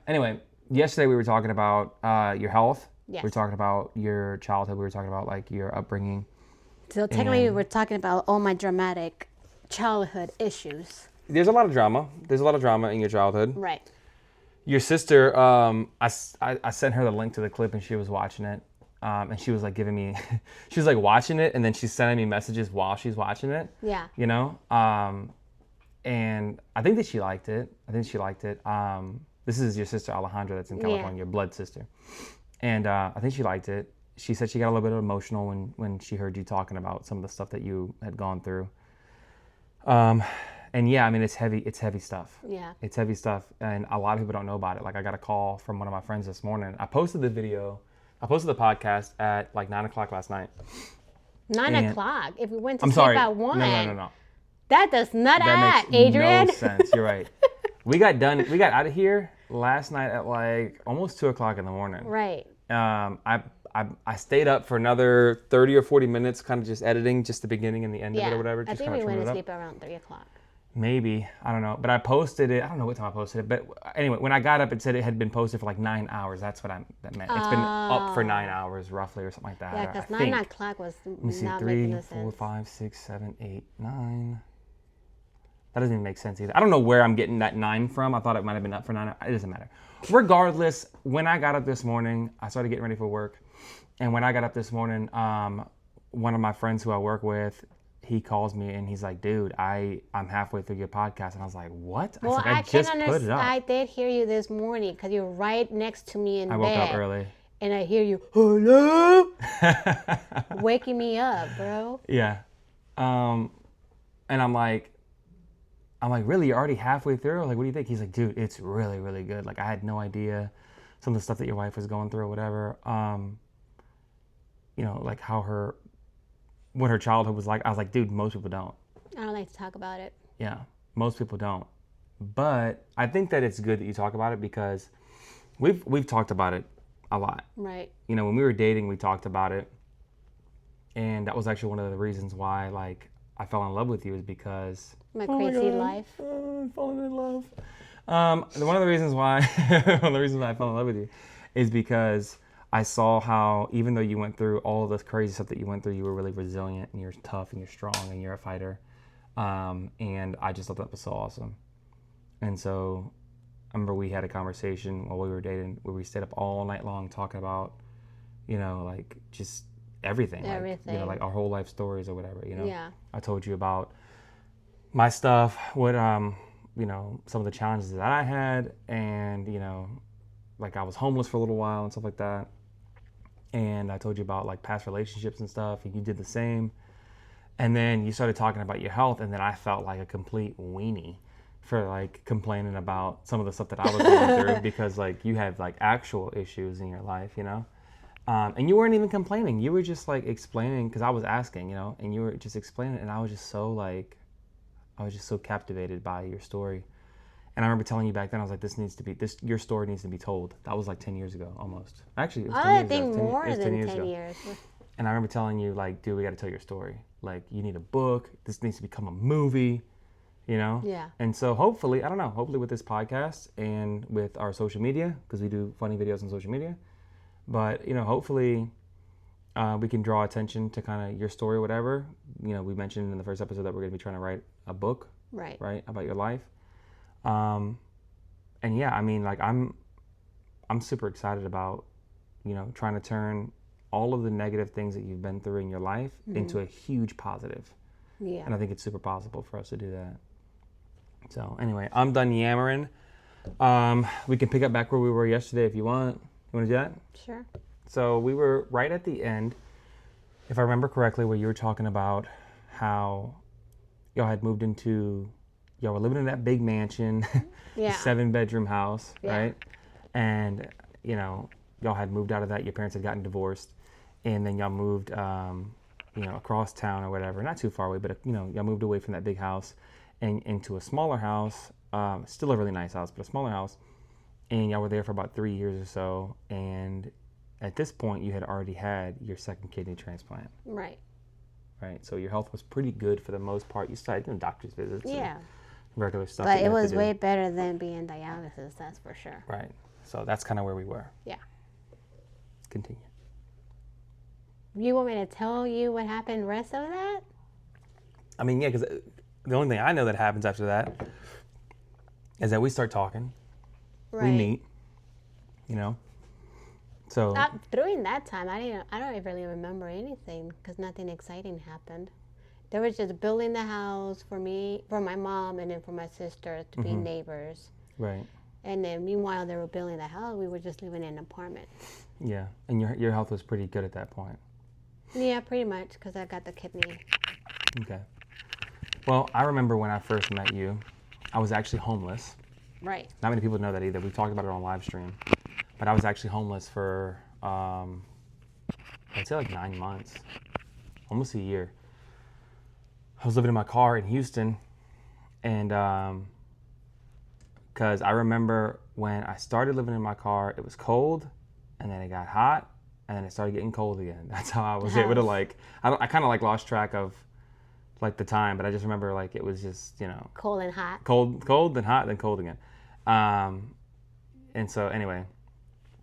Anyway, yesterday we were talking about your health. Yes. We were talking about your childhood. We were talking about like your upbringing. So technically, we're talking about all my dramatic childhood issues. There's a lot of drama. There's a lot of drama in your childhood. Right. Your sister, I sent her the link to the clip and she was watching it. And she was like giving me, she was like watching it and then she's sending me messages while she's watching it. Yeah. You know? And I think that she liked it. This is your sister Alejandra that's in California, your blood sister. And I think she liked it. She said she got a little bit emotional when she heard you talking about some of the stuff that you had gone through. And yeah, I mean, it's heavy stuff. Yeah. It's heavy stuff. And a lot of people don't know about it. Like I got a call from one of my friends this morning. I posted the podcast at like 9:00 last night. 9 o'clock? If we went to I'm sleep sorry. at 1. No. That does not add, That makes Adrian. no sense. You're right. We got out of here last night at like almost 2:00 in the morning. Right. I stayed up for another 30 or 40 minutes, kind of just editing just the beginning and the end of it or whatever. I Just think kind we of went to it sleep around 3 o'clock. Maybe. I don't know. But I posted it. I don't know what time I posted it. But anyway, when I got up, it said it had been posted for like 9 hours. That's what that meant. It's been up for 9 hours roughly or something like that. Yeah, because 9 o'clock was Let me see, not 3, making no 4, sense. 5, 6, 7, 8, 9. That doesn't even make sense either. I don't know where I'm getting that 9 from. I thought it might have been up for 9. It doesn't matter. Regardless, when I got up this morning, I started getting ready for work. And when I got up this morning, one of my friends who I work with, he calls me and he's like, dude, I'm halfway through your podcast. And I was like, what? Well, I just put it up. I did hear you this morning because you're right next to me in bed. I woke up early. And I hear you, hello? Waking me up, bro. Yeah. And I'm like, really? You're already halfway through? Like, what do you think? He's like, dude, it's really, really good. Like, I had no idea some of the stuff that your wife was going through or whatever. You know, like what her childhood was like. I was like, dude, most people don't. I don't like to talk about it. Yeah, most people don't. But I think that it's good that you talk about it because we've talked about it a lot. Right. You know, when we were dating, we talked about it. And that was actually one of the reasons why, like, I fell in love with you is because... My crazy life. I'm falling in love. One of the reasons why I fell in love with you is because I saw how, even though you went through all of this crazy stuff that you went through, you were really resilient and you're tough and you're strong and you're a fighter. And I just thought that was so awesome. And so I remember we had a conversation while we were dating where we stayed up all night long talking about, you know, like just everything. Like, you know, like our whole life stories or whatever, you know. Yeah. I told you about my stuff, what, you know, some of the challenges that I had and, you know, like I was homeless for a little while and stuff like that. And I told you about like past relationships and stuff, and you did the same. And then you started talking about your health, and then I felt like a complete weenie for like complaining about some of the stuff that I was going through because like you have like actual issues in your life, you know. And you weren't even complaining. You were just like explaining because I was asking, you know, and you were just explaining, and I was just so captivated by your story. And I remember telling you back then, I was like, your story needs to be told. That was like 10 years ago, almost. Actually, it was 10 years ago. I think more than 10 years. And I remember telling you, like, dude, we got to tell your story. Like, you need a book. This needs to become a movie, you know? Yeah. And so hopefully, I don't know, hopefully with this podcast and with our social media, because we do funny videos on social media, but, you know, hopefully we can draw attention to kind of your story or whatever. You know, we mentioned in the first episode that we're going to be trying to write a book, right, about your life. And yeah, I mean, like I'm super excited about, you know, trying to turn all of the negative things that you've been through in your life into a huge positive. Yeah. And I think it's super possible for us to do that. So anyway, I'm done yammering. We can pick up back where we were yesterday if you want. You want to do that? Sure. So we were right at the end, if I remember correctly, where you were talking about how y'all had moved into... Y'all were living in that big mansion, 7-bedroom house, right? And, you know, y'all had moved out of that. Your parents had gotten divorced. And then y'all moved, you know, across town or whatever. Not too far away, but, you know, y'all moved away from that big house and into a smaller house. Still a really nice house, but a smaller house. And y'all were there for about 3 years or so. And at this point, you had already had your second kidney transplant. Right. Right. So your health was pretty good for the most part. You started doing doctor's visits. Yeah. Regular stuff. But it was way better than being dialysis, that's for sure. Right. So that's kind of where we were. Yeah. Continue. You want me to tell you what happened the rest of that? I mean, yeah, because the only thing I know that happens after that is that we start talking. Right. We meet. So during that time, I don't really remember anything because nothing exciting happened. They were just building the house for me, for my mom, and then for my sister to be neighbors. Right. And then meanwhile, they were building the house. We were just living in an apartment. Yeah, and your health was pretty good at that point. Yeah, pretty much, because I got the kidney. Okay. Well, I remember when I first met you, I was actually homeless. Right. Not many people know that either. We talked about it on live stream. But I was actually homeless for, I'd say like 9 months, almost a year. I was living in my car in Houston, and because I remember when I started living in my car, it was cold, and then it got hot, and then it started getting cold again. That's how I was able to I kind of like lost track of like the time, but I just remember like it was just, cold and hot. Cold, then hot, then cold again. And so anyway,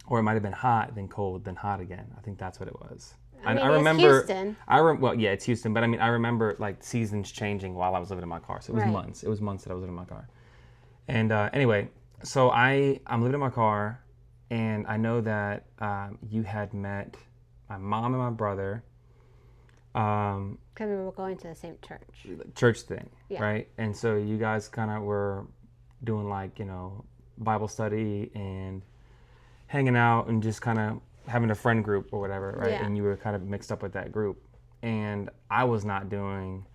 or it might have been hot, then cold, then hot again. I think that's what it was. I remember. It's Houston. Well, yeah, it's Houston, but I mean, I remember like seasons changing while I was living in my car. So it was months. It was months that I was living in my car. And anyway, so I'm living in my car, and I know that you had met my mom and my brother. Because we were going to the same church. Church thing, right? And so you guys kind of were doing like, Bible study and hanging out and just kind of having a friend group or whatever, right? Yeah. And you were kind of mixed up with that group. And I was not doing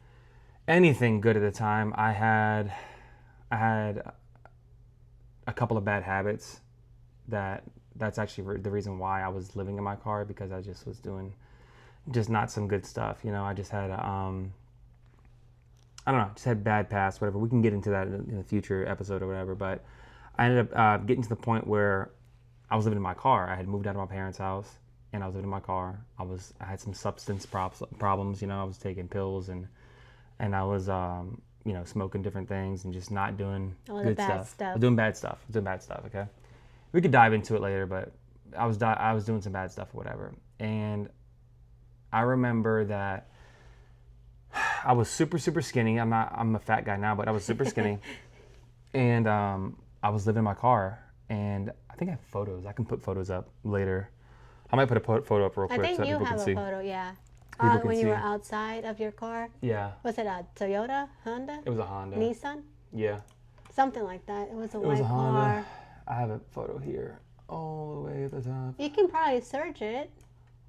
anything good at the time. I had a couple of bad habits that's actually the reason why I was living in my car, because I just was doing just not some good stuff. I just had just had bad past, whatever. We can get into that in a future episode or whatever. But I ended up getting to the point where I was living in my car. I had moved out of my parents' house, and I was living in my car. I had some substance problems. I was taking pills, and I was smoking different things and just not doing good stuff. I was doing bad stuff. Okay, we could dive into it later, but I was doing some bad stuff or whatever. And I remember that I was super, super skinny. I'm a fat guy now, but I was super skinny. And I was living in my car, and I think I have photos. I can put photos up later. I might put a photo up real quick so people can see. I think you have a photo, yeah. When you were outside of your car? Yeah. Was it a Toyota, Honda? It was a Honda. Nissan? Yeah. Something like that. It was a white car. I have a photo here, all the way at the top. You can probably search it.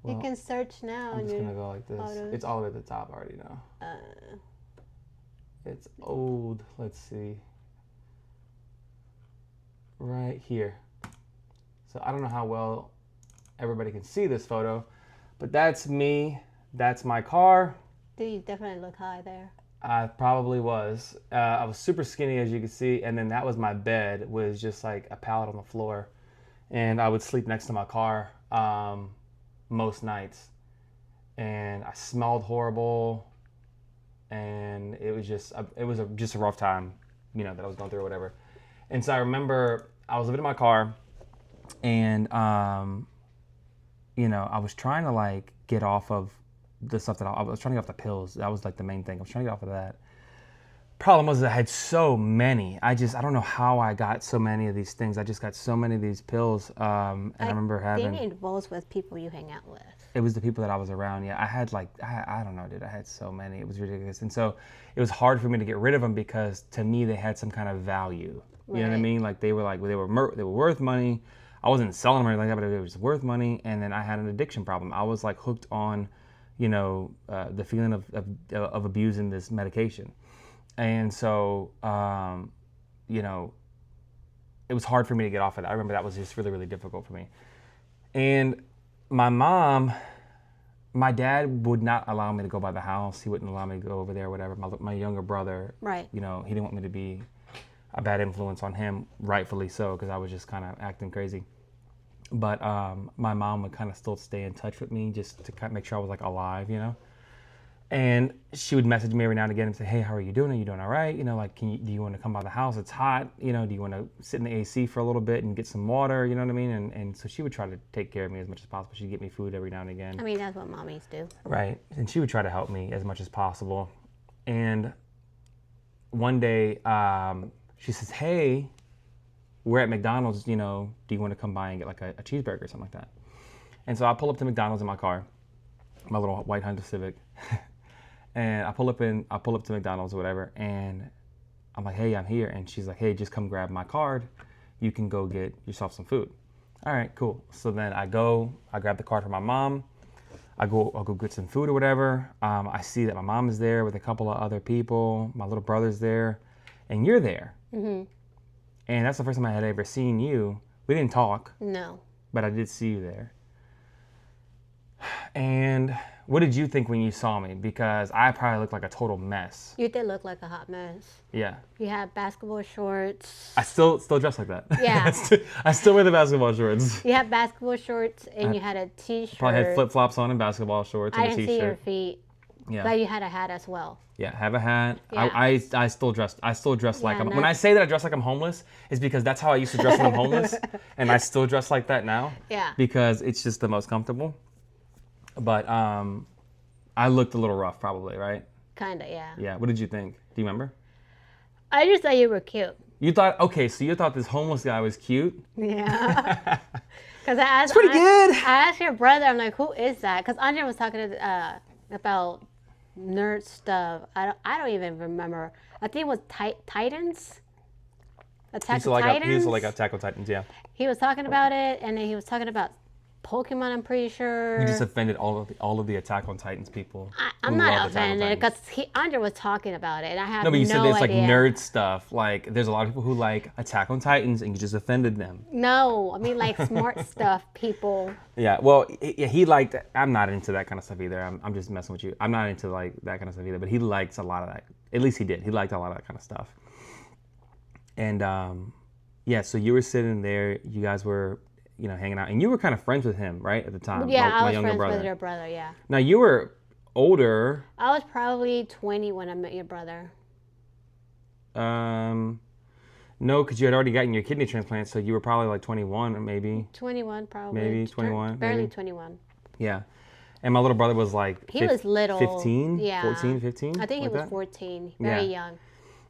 Well, you can search now. I'm just going to go like this. Photos. It's all the way at the top already now. It's old. Let's see. Right here. So I don't know how well everybody can see this photo, but that's me. That's my car. You definitely look high there. I probably was. I was super skinny, as you can see, and then that was my bed, was just like a pallet on the floor, and I would sleep next to my car most nights, and I smelled horrible, and it was just a rough time, that I was going through or whatever. And so I remember I was living in my car, and I was trying to like get off of the stuff that I was trying to get off the pills. That was like the main thing. I was trying to get off of that. Problem was that I had so many. I don't know how I got so many of these things. I just got so many of these pills. And I remember having. I think it involves with people you hang out with. It was the people that I was around. Yeah, I had I don't know, dude. I had so many. It was ridiculous. And so it was hard for me to get rid of them because to me they had some kind of value. You know what I mean? Like they were worth money. I wasn't selling them or anything like that, but it was worth money. And then I had an addiction problem. I was like hooked on, the feeling of abusing this medication. And so, it was hard for me to get off of that. I remember that was just really, really difficult for me. And my dad would not allow me to go by the house. He wouldn't allow me to go over there or whatever. My younger brother, right. He didn't want me to be a bad influence on him, rightfully so, because I was just kind of acting crazy. But my mom would kind of still stay in touch with me just to kind of make sure I was like alive, And she would message me every now and again and say, hey, how are you doing? Are you doing all right? You know, like, do you want to come by the house? It's hot. You know, do you want to sit in the AC for a little bit and get some water? You know what I mean? And so she would try to take care of me as much as possible. She'd get me food every now and again. I mean, that's what mommies do. Right. And she would try to help me as much as possible. And one day she says, hey, we're at McDonald's, you know, do you want to come by and get like a cheeseburger or something like that? And so I pull up to McDonald's in my car, my little white Honda Civic. And I pull up to McDonald's or whatever, and I'm like, hey, I'm here. And she's like, hey, just come grab my card. You can go get yourself some food. All right, cool. So then I grab the card from my mom. I'll go get some food or whatever. I see that my mom is there with a couple of other people. My little brother's there, and you're there. Mm-hmm. And that's the first time I had ever seen you. We didn't talk. No. But I did see you there. And what did you think when you saw me? Because I probably looked like a total mess. You did look like a hot mess. Yeah. You had basketball shorts. I still dress like that. Yeah. I still wear the basketball shorts. You had basketball shorts and you had a t-shirt. Probably had flip-flops on and basketball shorts and a t-shirt. I didn't see your feet. Yeah. But you had a hat as well. Yeah, have a hat. Yeah. I still dress like I'm. When I say that I dress like I'm homeless, it's because that's how I used to dress when I'm homeless, and I still dress like that now. Yeah. Because it's just the most comfortable. But I looked a little rough, probably, right? Kinda, yeah. Yeah. What did you think? Do you remember? I just thought you were cute. You thought, okay, so you thought this homeless guy was cute? Yeah. Because I asked. It's pretty good. I asked your brother. I'm like, who is that? Because Andrea was talking about nerd stuff. I don't even remember. I think it was Titans. Attack on Titans. He used to like Attack on Titans, yeah. He was talking about it, and then he was talking about Pokemon. I'm pretty sure. You just offended all of the Attack on Titans people. I'm not offended because Andrea was talking about it, and I have no idea. No, but you said it's like nerd stuff. Like there's a lot of people who like Attack on Titans, and you just offended them. No, I mean like smart stuff, people. Yeah, well, he liked. I'm not into that kind of stuff either. I'm just messing with you. I'm not into like that kind of stuff either. But he likes a lot of that. At least he did. He liked a lot of that kind of stuff. And yeah, so you were sitting there. You guys were, you know, hanging out, and you were kind of friends with him, right, at the time. Yeah, I was friends with your brother. Yeah. Now you were older. I was probably 20 when I met your brother. No, because you had already gotten your kidney transplant, so you were probably like 21 or maybe. 21 probably. Maybe 21. Barely maybe. 21. Yeah. And my little brother was like he was little. 15? Yeah. 14, 15? I think he was that? 14. Very young.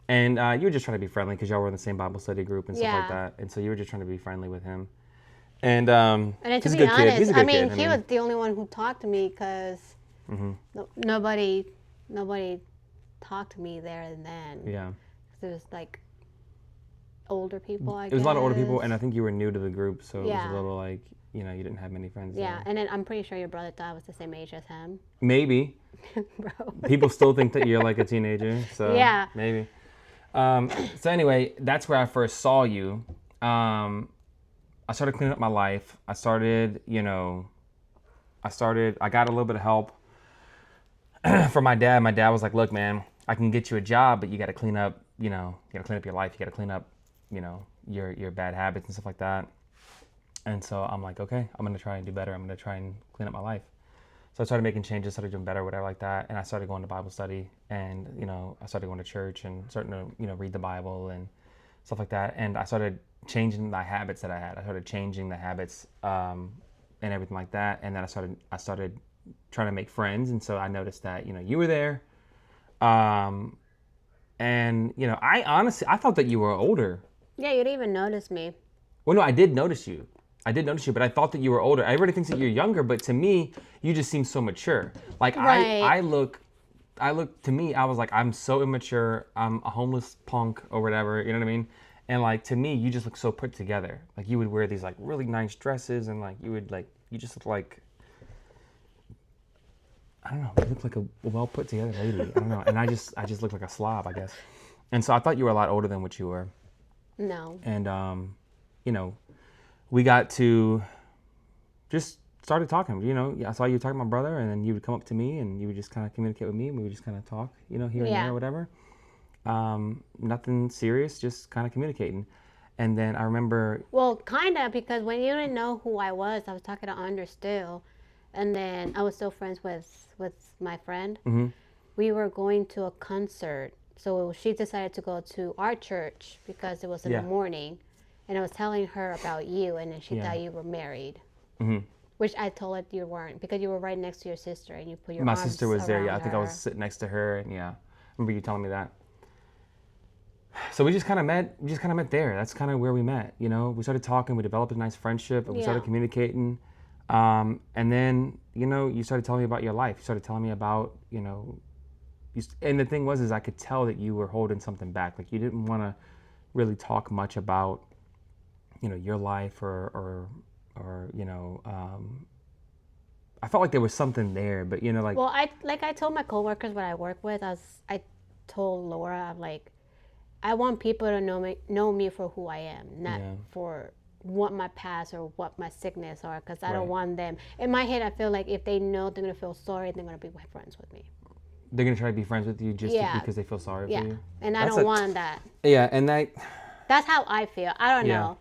And you were just trying to be friendly because y'all were in the same Bible study group and stuff like that. And so you were just trying to be friendly with him. And to he's a be good honest, kid. He's a good kid. he was the only one who talked to me because nobody talked to me there and then. Yeah. It was like older people, I guess. It was a lot of older people, and I think you were new to the group, so it was a Yeah. little like, you know, you didn't have many friends Yeah, there. and then I'm pretty sure your brother thought I was the same age as him. Maybe. Bro. People still think that you're like a teenager, so Yeah. maybe. So anyway, that's where I first saw you. I started cleaning up my life. I started, you know, I got a little bit of help from my dad. My dad was like, look, man, I can get you a job, but you got to clean up, you know, you got to clean up your life. You got to clean up, you know, your bad habits and stuff like that. And so I'm like, okay, I'm going to try and do better. I'm going to try and clean up my life. So I started making changes, started doing better, whatever like that. And I started going to Bible study and, you know, I started going to church and starting to, you know, read the Bible and stuff like that. And I started changing the habits that I had. I started changing the habits and everything like that. And then I started trying to make friends. And so I noticed that, you know, you were there. And, you know, I thought that you were older. Yeah, you didn't even notice me. Well, no, I did notice you, but I thought that you were older. Everybody thinks that you're younger, but to me, you just seem so mature. Like right. I look, to me, I was like, I'm so immature. I'm a homeless punk or whatever, you know what I mean? And like, to me, you just look so put together. Like you would wear these like really nice dresses and like, you just look like, I don't know, you look like a well put together lady. I don't know. And I just look like a slob, I guess. And so I thought you were a lot older than what you were. No. And, you know, we got to just started talking, you know. I saw you talking to my brother, and then you would come up to me, and you would just kind of communicate with me, and we would just kind of talk, you know, here and there or whatever. Nothing serious, just kind of communicating. And then I remember... Well, kind of, because when you didn't know who I was talking to Andrea still, and then I was still friends with my friend. Mm-hmm. we were going to a concert. So she decided to go to our church because it was in the morning. And I was telling her about you, and then she thought you were married. Mm-hmm. Which I told her you weren't, because you were right next to your sister, and you put your My arms sister was there. Yeah, I think I her. was sitting next to her, and I remember you telling me that. So we just kind of met. We just kind of met there. That's kind of where we met. We started talking. We developed a nice friendship. And we started communicating. And then you started telling me about your life. You started telling me about and the thing was I could tell that you were holding something back. Like you didn't want to really talk much about your life or I felt like there was something there, but like. Well, I told my coworkers what I work with. I told Laura, I'm like, I want people to know me for who I am, not for what my past or what my sickness are, because I don't want them. In my head, I feel like if they know, they're gonna feel sorry. They're gonna be friends with me. They're gonna try to be friends with you just because they feel sorry for you. And I don't want that. Yeah, and that's how I feel. I don't know.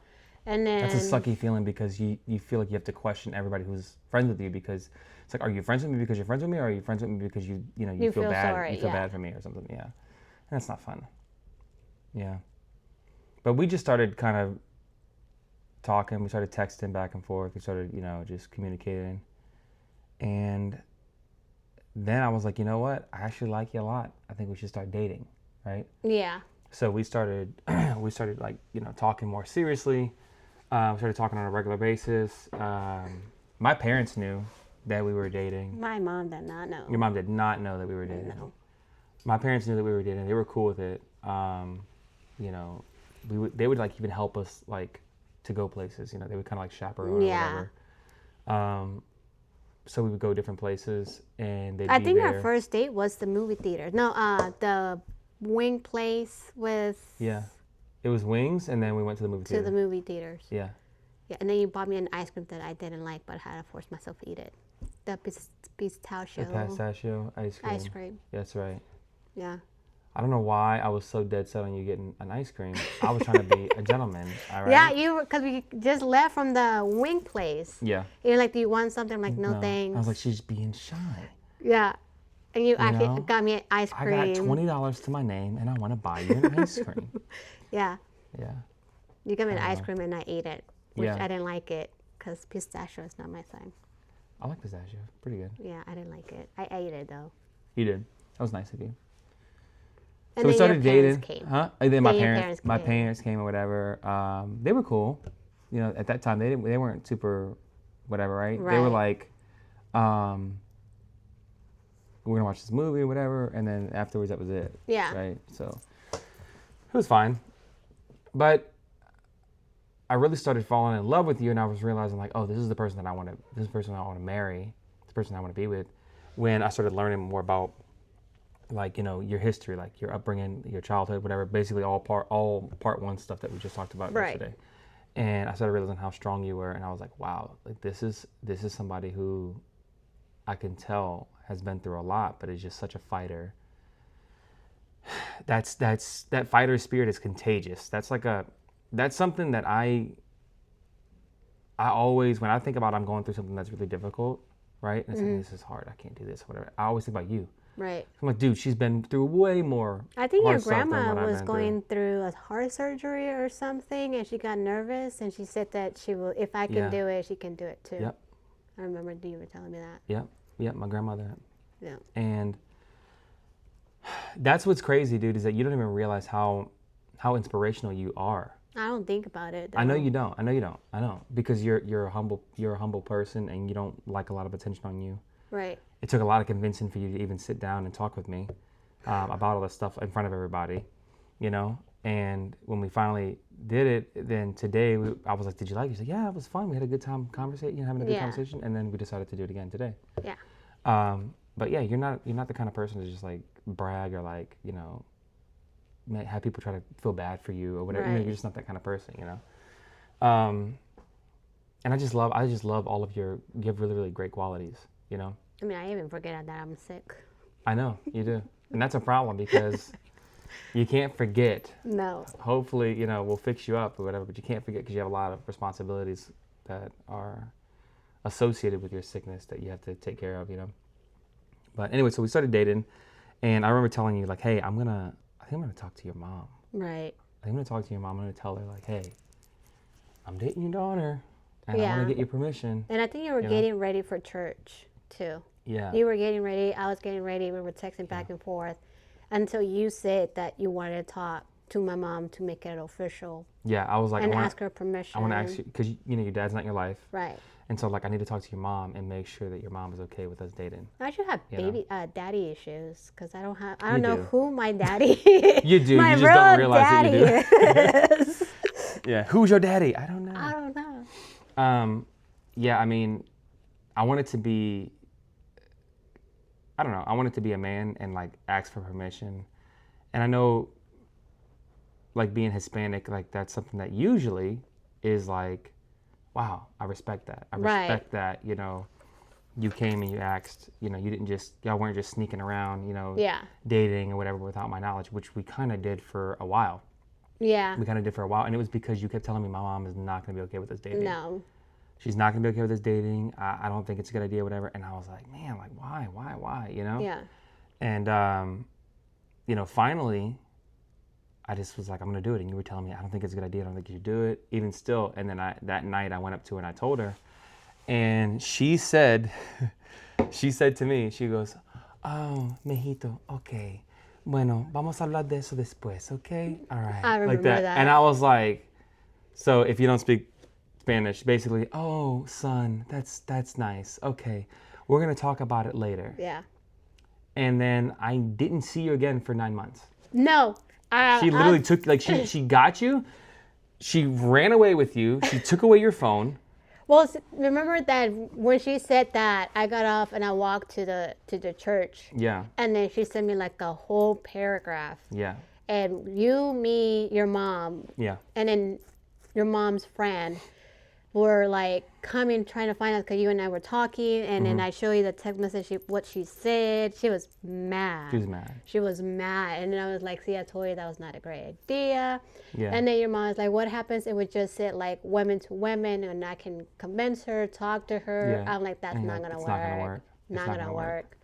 And then that's a sucky feeling, because you feel like you have to question everybody who's friends with you, because it's like, are you friends with me because you're friends with me, or are you friends with me because you feel bad? Sorry, you feel bad for me or something. Yeah, and that's not fun. Yeah, but we just started kind of talking. We started texting back and forth. We started just communicating, and then I was like, you know what? I actually like you a lot. I think we should start dating, right? Yeah. So we started like talking more seriously. We started talking on a regular basis. My parents knew that we were dating. My mom did not know. Your mom did not know that we were dating. No. My parents knew that we were dating. They were cool with it. They would like even help us like to go places. They would kind of like chaperone or whatever. So we would go different places, and they'd be there. I think our first date was the movie theater. No, the wing place with. Yeah, it was wings, and then we went to the movie theater. To the movie theaters. Yeah. Yeah, and then you bought me an ice cream that I didn't like, but I had to force myself to eat it. The pistachio. The pistachio ice cream. Ice cream. That's right. Yeah. I don't know why I was so dead set on you getting an ice cream. I was trying to be a gentleman. All right? Yeah, because we just left from the wing place. Yeah. You're like, do you want something? I'm like, no, thanks. I was like, she's being shy. Yeah. And you actually got me an ice cream. I got $20 to my name, and I want to buy you an ice cream. Yeah. Yeah. You got me an ice cream, and I ate it, which I didn't like it because pistachio is not my thing. I like pistachio. Pretty good. Yeah, I didn't like it. I ate it, though. You did. That was nice of you. And so we started dating. Came. Huh? And then my parents came or whatever. They were cool. At that time they weren't super whatever, right? They were like, we're gonna watch this movie or whatever, and then afterwards that was it. Yeah. Right. So it was fine, but I really started falling in love with you, and I was realizing like, oh, this is the person that I want to. This is the person I want to marry. The person I want to be with. When I started learning more about, like, your history, like your upbringing, your childhood, whatever, basically all part one stuff that we just talked about yesterday. And I started realizing how strong you were, and I was like, wow, like this is somebody who I can tell has been through a lot, but is just such a fighter. That fighter spirit is contagious. That's something that I always, when I think about I'm going through something that's really difficult, right? And it's like, this is hard, I can't do this, whatever. I always think about you. Right. I'm like, dude, she's been through way more. I think your grandma was going through a heart surgery or something, and she got nervous, and she said that she will, if I can do it, she can do it too. Yep. I remember you were telling me that. Yep, my grandmother. Yeah. And that's what's crazy, dude, is that you don't even realize how inspirational you are. I don't think about it, though. I know you don't. I know, because you're a humble person, and you don't like a lot of attention on you. Right. It took a lot of convincing for you to even sit down and talk with me about all this stuff in front of everybody, And when we finally did it, then today I was like, "Did you like it?" She's like, "Yeah, it was fun. We had a good time conversating, having a good conversation." And then we decided to do it again today. Yeah. But yeah, you're not the kind of person to just like brag or like have people try to feel bad for you or whatever. Right. You're just not that kind of person, And I just love all of you have really, really great qualities, I mean, I even forget that I'm sick. I know, you do. And that's a problem because you can't forget. No. Hopefully, we'll fix you up or whatever, but you can't forget because you have a lot of responsibilities that are associated with your sickness that you have to take care of, But anyway, so we started dating, And I remember telling you, like, hey, I think I'm gonna talk to your mom. Right. I'm gonna talk to your mom. I'm gonna tell her, like, hey, I'm dating your daughter, and I Yeah. want to get your permission. And I think you were getting ready for church too. Yeah. You were getting ready. I was getting ready. We were texting back and forth until you said that you wanted to talk to my mom to make it official. Yeah, I was like, and ask her permission. I want to ask you because your dad's not in your life, right? And so like I need to talk to your mom and make sure that your mom is okay with us dating. I should have daddy issues because I don't You know do. who my daddy is. You do. My You just real don't realize daddy that you do. is. Yeah. Who's your daddy? I don't know. I don't know. Yeah. I mean, I want it to be. I don't know. I want it to be a man and like ask for permission, and I know. Like being Hispanic, like that's something that usually is like, wow, I respect that. I respect that, you know, you came and you asked, you know, y'all weren't just sneaking around, you know, dating or whatever without my knowledge, which we kind of did for a while. Yeah. We kind of did for a while. And it was because you kept telling me my mom is not going to be okay with us dating. No. She's not going to be okay with us dating. I don't think it's a good idea, whatever. And I was like, man, like, why, you know? Yeah. And, you know, finally, I just was like, I'm going to do it. And you were telling me, I don't think it's a good idea. I don't think you should do it. Even still. And then that night I went up to her and I told her. And she said to me, she goes, oh, mijito, okay. Bueno, vamos a hablar de eso después, okay? All right. I remember like that. And I was like, so if you don't speak Spanish, basically, oh, son, that's nice. Okay. We're going to talk about it later. Yeah. And then I didn't see you again for 9 months. No. She literally took, like, she got you. She ran away with you. She took away your phone. Well, remember that when she said that, I got off and I walked to the church. Yeah. And then she sent me like a whole paragraph. Yeah. And you, me, your mom. Yeah. And then your mom's friend were like coming trying to find us because you and I were talking, and then I show you the text message, what she said. She was mad. She was mad. And then I was like, see, I told you that was not a great idea. Yeah. And then your mom was like, what happens if we just sit like women to women and I can convince her, talk to her? Yeah. I'm like, that's not going to work. Not going to work. Not going to work.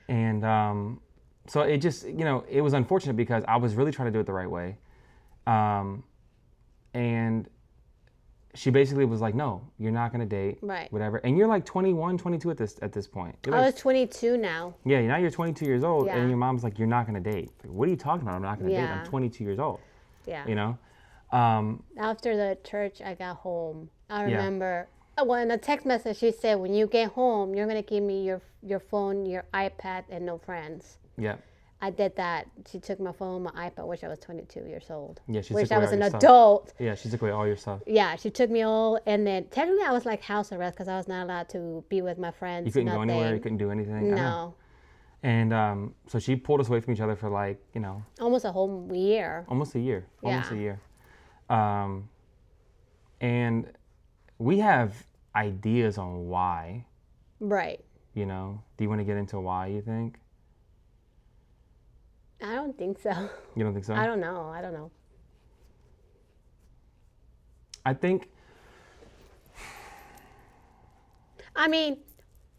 And so it just, you know, it was unfortunate because I was really trying to do it the right way. And she basically was like, no, you're not going to date. Right. Whatever. And you're like 21, 22 at this point. I was 22 now. Yeah, now you're 22 years old. Yeah. And your mom's like, you're not going to date. Like, what are you talking about? I'm not going to date. I'm 22 years old. Yeah. You know? After the church, I got home. I remember, well, in the text message, she said, when you get home, you're going to give me your phone, your iPad, and no friends. Yeah. I did that. She took my phone, my iPad, which I was 22 years old. Yeah, she which took away I was all an your adult. Stuff. Yeah, she took away all your stuff. Yeah, she took me all, and then technically I was like house arrest because I was not allowed to be with my friends. You couldn't go anywhere. You couldn't do anything. No. And so she pulled us away from each other for like, you know, almost a whole year. Almost a year. And we have ideas on why. Right. You know, do you want to get into why you think? I don't think so. You don't think so? I don't know. I think. I mean,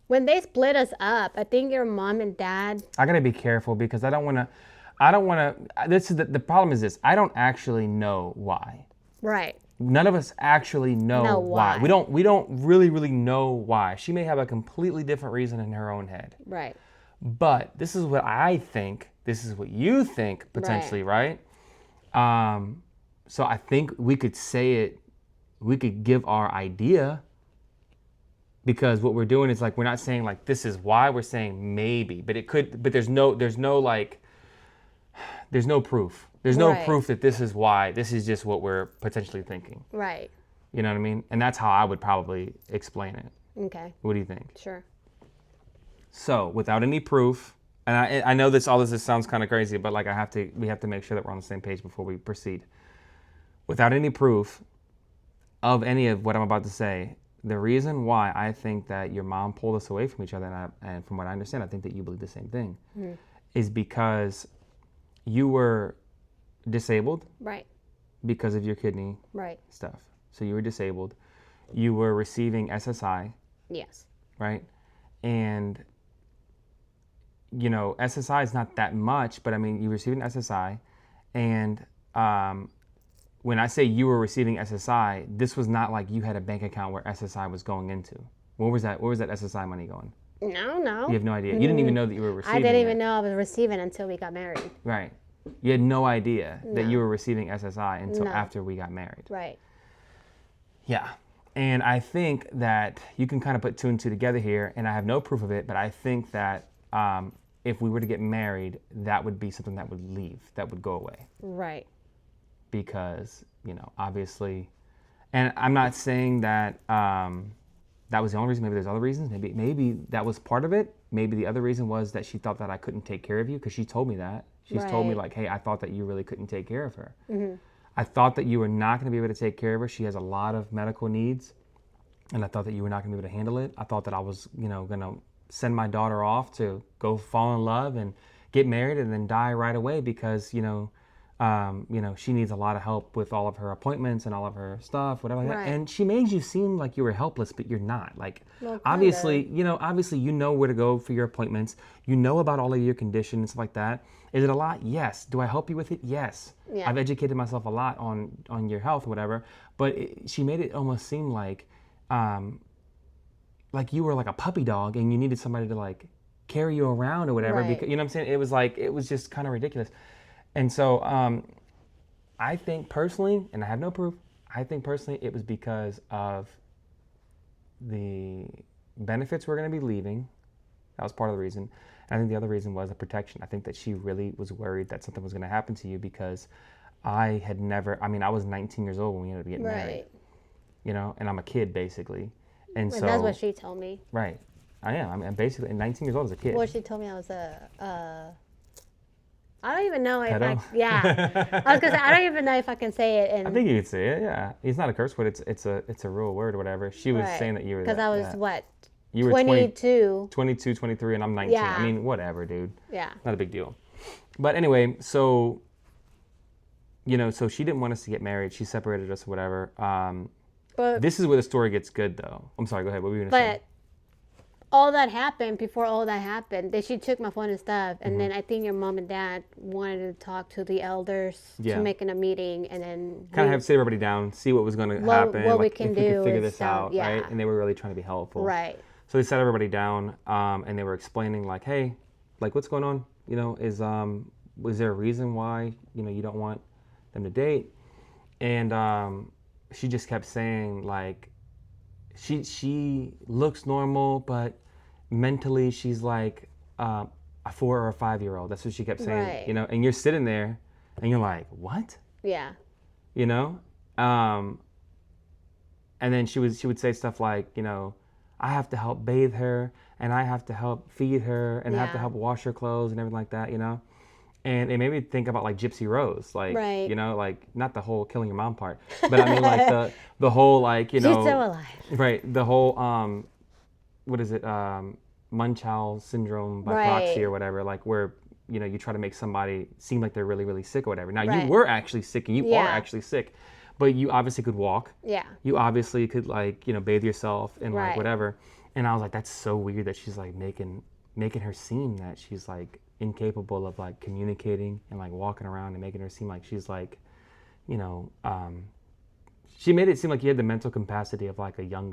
when they split us up, I think your mom and dad. I gotta be careful because I don't want to. This is the problem is this. I don't actually know why. Right. None of us actually know why. We don't really know why. She may have a completely different reason in her own head. Right. But this is what I think. This is what you think potentially, right? So I think we could say it. We could give our idea. Because what we're doing is like we're not saying like this is why, we're saying maybe, but it could. But there's no proof. There's no proof that this is why. This is just what we're potentially thinking. Right. You know what I mean? And that's how I would probably explain it. Okay. What do you think? Sure. So without any proof, and I know all this sounds kind of crazy, but like we have to make sure that we're on the same page before we proceed. Without any proof of any of what I'm about to say, the reason why I think that your mom pulled us away from each other, and from what I understand, I think that you believe the same thing, is because you were disabled. Right. Because of your kidney stuff. So you were disabled. You were receiving SSI. Yes. Right? And SSI is not that much, but I mean, you received an SSI, and when I say you were receiving SSI, this was not like you had a bank account where SSI was going into. Where was that SSI money going? No. You have no idea. You didn't even know that you were receiving it. I didn't even know I was receiving until we got married. Right. You had no idea that you were receiving SSI until after we got married. Right. Yeah. And I think that you can kind of put two and two together here, and I have no proof of it, but I think that if we were to get married, that would be something that would leave, that would go away. Right. Because, obviously, and I'm not saying that that was the only reason. Maybe there's other reasons. Maybe that was part of it. Maybe the other reason was that she thought that I couldn't take care of you, because she told me that. She's told me, like, hey, I thought that you really couldn't take care of her. Mm-hmm. I thought that you were not going to be able to take care of her. She has a lot of medical needs, and I thought that you were not going to be able to handle it. I thought that I was, going to send my daughter off to go fall in love and get married and then die right away because, she needs a lot of help with all of her appointments and all of her stuff, whatever. Right. And she made you seem like you were helpless, but you're not. Like, obviously, you know where to go for your appointments. You know about all of your conditions and stuff like that. Is it a lot? Yes. Do I help you with it? Yes. Yeah. I've educated myself a lot on your health or whatever. But she made it almost seem like you were like a puppy dog and you needed somebody to like carry you around or whatever. Right. Because, you know what I'm saying? It was just kind of ridiculous. And so I think personally, and I have no proof, I think personally it was because of the benefits we're going to be leaving. That was part of the reason. And I think the other reason was the protection. I think that she really was worried that something was going to happen to you because I was 19 years old when we ended up getting married. And I'm a kid basically. And so that's what she told me. Right. I am. I'm basically 19 years old as a kid. Well, she told me I was I don't even know if Pedo? I was gonna say I don't even know if I can say it. And I think you could say it. Yeah, it's not a curse word. It's a real word or whatever. She was saying that you were. Because I was what? You were 22. 22, 23, and I'm 19. Yeah. I mean, whatever, dude. Yeah. Not a big deal. But anyway, so so she didn't want us to get married. She separated us or whatever. But this is where the story gets good, though. I'm sorry. Go ahead. What were you gonna say? All that happened, before all that happened, she took my phone and stuff, and then I think your mom and dad wanted to talk to the elders to make a meeting, and then kind of have to sit everybody down, see what was going to happen, what we can do, if we could figure this out, right? And they were really trying to be helpful, right? So they sat everybody down, and they were explaining like, hey, like what's going on? Was there a reason why you don't want them to date? And she just kept saying like. She looks normal, but mentally she's like a 4 or a 5-year-old. That's what she kept saying, right. And you're sitting there and you're like, what? Yeah. And then she would say stuff like, I have to help bathe her and I have to help feed her and have to help wash her clothes and everything like that, And it made me think about like Gypsy Rose, like, like not the whole killing your mom part, but I mean like the whole like, she's still alive. Right. The whole, what is it? Munchausen syndrome by proxy or whatever, like where, you try to make somebody seem like they're really, really sick or whatever. Now you were actually sick and you are actually sick, but you obviously could walk. Yeah. You obviously could like, bathe yourself and like whatever. And I was like, that's so weird that she's like making her seem that she's like, incapable of like communicating and like walking around and making her seem like she's like, she made it seem like you had the mental capacity of like a young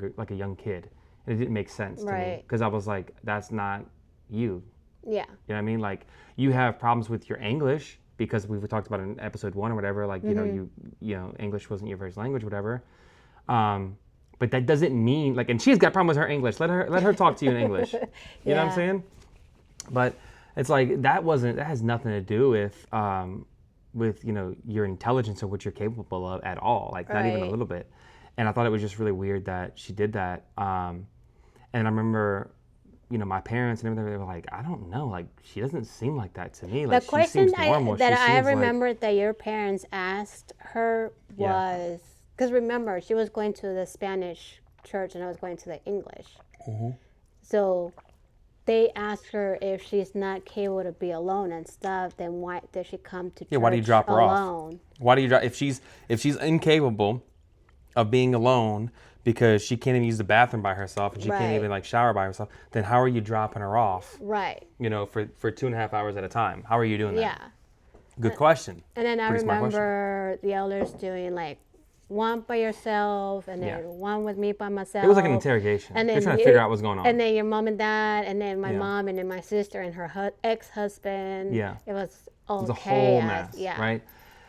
kid, and it didn't make sense to me because I was like, that's not you. Yeah. You know what I mean? Like you have problems with your English because we've talked about it in episode 1 or whatever. Like you English wasn't your first language, whatever. But that doesn't mean like, and she's got problems with her English. Let her talk to you in English. You know what I'm saying? But it's like that has nothing to do with your intelligence or what you're capable of at all, like not even a little bit. And I thought it was just really weird that she did that. And I remember, my parents and everything, they were like, I don't know, like she doesn't seem like that to me. Like the question she seems normal. I remembered that your parents asked her was because remember she was going to the Spanish church and I was going to the English. Mm-hmm. So. They asked her if she's not capable to be alone and stuff, then why does she come to church alone? Why do you drop her off? Why do you drop if she's incapable of being alone because she can't even use the bathroom by herself and she can't even like shower by herself, then how are you dropping her off? Right. You know, for 2.5 hours at a time. How are you doing that? Yeah. Good question. And then I remember the elders doing like one by yourself and then one with me by myself. It was like an interrogation. And then they're trying to figure out what's going on. And then your mom and dad, and then my mom, and then my sister and her ex-husband. Yeah. It was all It was a whole mess, right?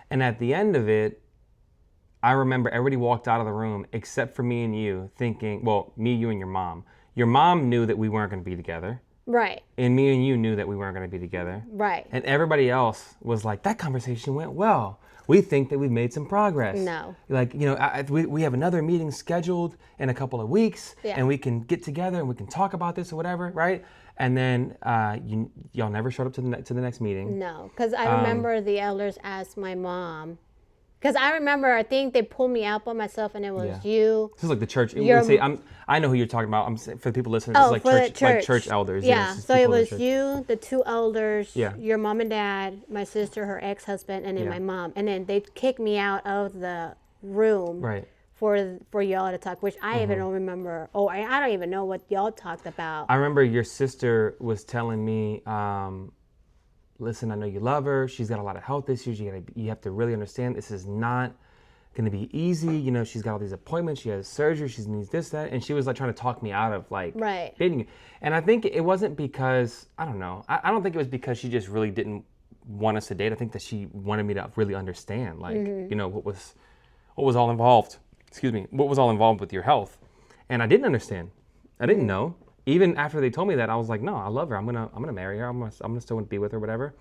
And at the end of it, I remember everybody walked out of the room except for me and you thinking, well, me, you, and your mom. Your mom knew that we weren't going to be together. Right. And me and you knew that we weren't going to be together. Right. And everybody else was like, that conversation went well. We think that we've made some progress. No. Like, you know, we have another meeting scheduled in a couple of weeks, and we can get together and we can talk about this or whatever, right? And then y'all never showed up to the next meeting. No, because I remember the elders asked my mom. Because I remember, I think they pulled me out by myself, and it was you. This is like the church. I know who you're talking about. For the people listening, this is like church elders. Yeah, so it was you, the two elders, your mom and dad, my sister, her ex-husband, and then my mom. And then they kicked me out of the room for y'all to talk, which I even don't remember. Oh, I don't even know what y'all talked about. I remember your sister was telling me, listen, I know you love her. She's got a lot of health issues. You have to really understand this is not going to be easy. You know, she's got all these appointments. She has surgery. She needs this, that. And she was like trying to talk me out of like dating you. And I think it wasn't because, I don't know. I don't think it was because she just really didn't want us to date. I think that she wanted me to really understand, like, you know, what was all involved. Excuse me. What was all involved with your health. And I didn't understand. I didn't know. Even after they told me that, I was like, no, I love her. I'm gonna marry her. I'm gonna still want to be with her, whatever.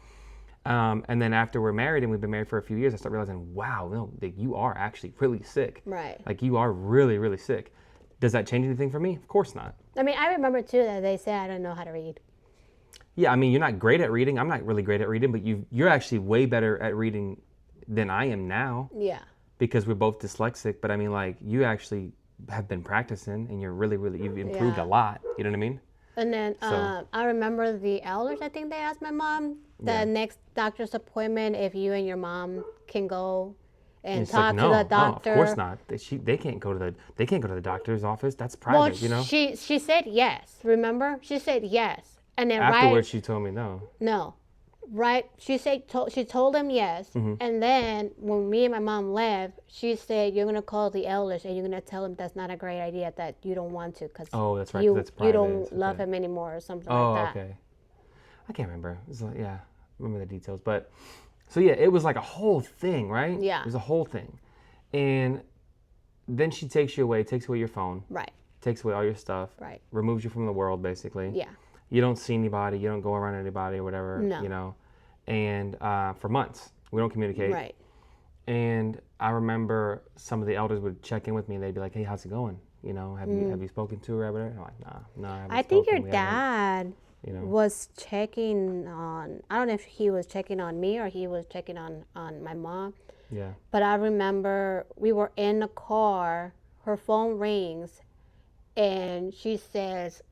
And then after we're married and we've been married for a few years, I start realizing, wow, no, you are actually really sick. Right. Like you are really, really sick. Does that change anything for me? Of course not. I mean, I remember too that they said I don't know how to read. Yeah, I mean, you're not great at reading. I'm not really great at reading, but you're actually way better at reading than I am now. Yeah. Because we're both dyslexic, but I mean, like, you actually have been practicing and you've improved a lot. You know what I mean? And then I remember the elders, I think they asked my mom the next doctor's appointment if you and your mom can go and talk to the doctor. No, of course not. They can't go to the doctor's office. That's private, well, you know? She said yes, remember? She said yes. And then afterwards she told me no. No. Right, she told him yes, and then when me and my mom left, she said, "You're gonna call the elders and you're gonna tell them that's not a great idea, that you don't want to, because that's right, you don't love him anymore or something like that." Oh, okay. I can't remember. It's like, I remember the details, but so it was like a whole thing, right? Yeah, it was a whole thing, and then she takes away your phone, right? Takes away all your stuff, right? Removes you from the world, basically. Yeah. You don't see anybody. You don't go around anybody or whatever. No. You know, and for months we don't communicate. Right. And I remember some of the elders would check in with me and they'd be like, "Hey, how's it going? You know, have you spoken to her or whatever?" I'm like, "No, I haven't." I think your dad was checking on. I don't know if he was checking on me or he was checking on my mom. Yeah. But I remember we were in the car. Her phone rings, and she says,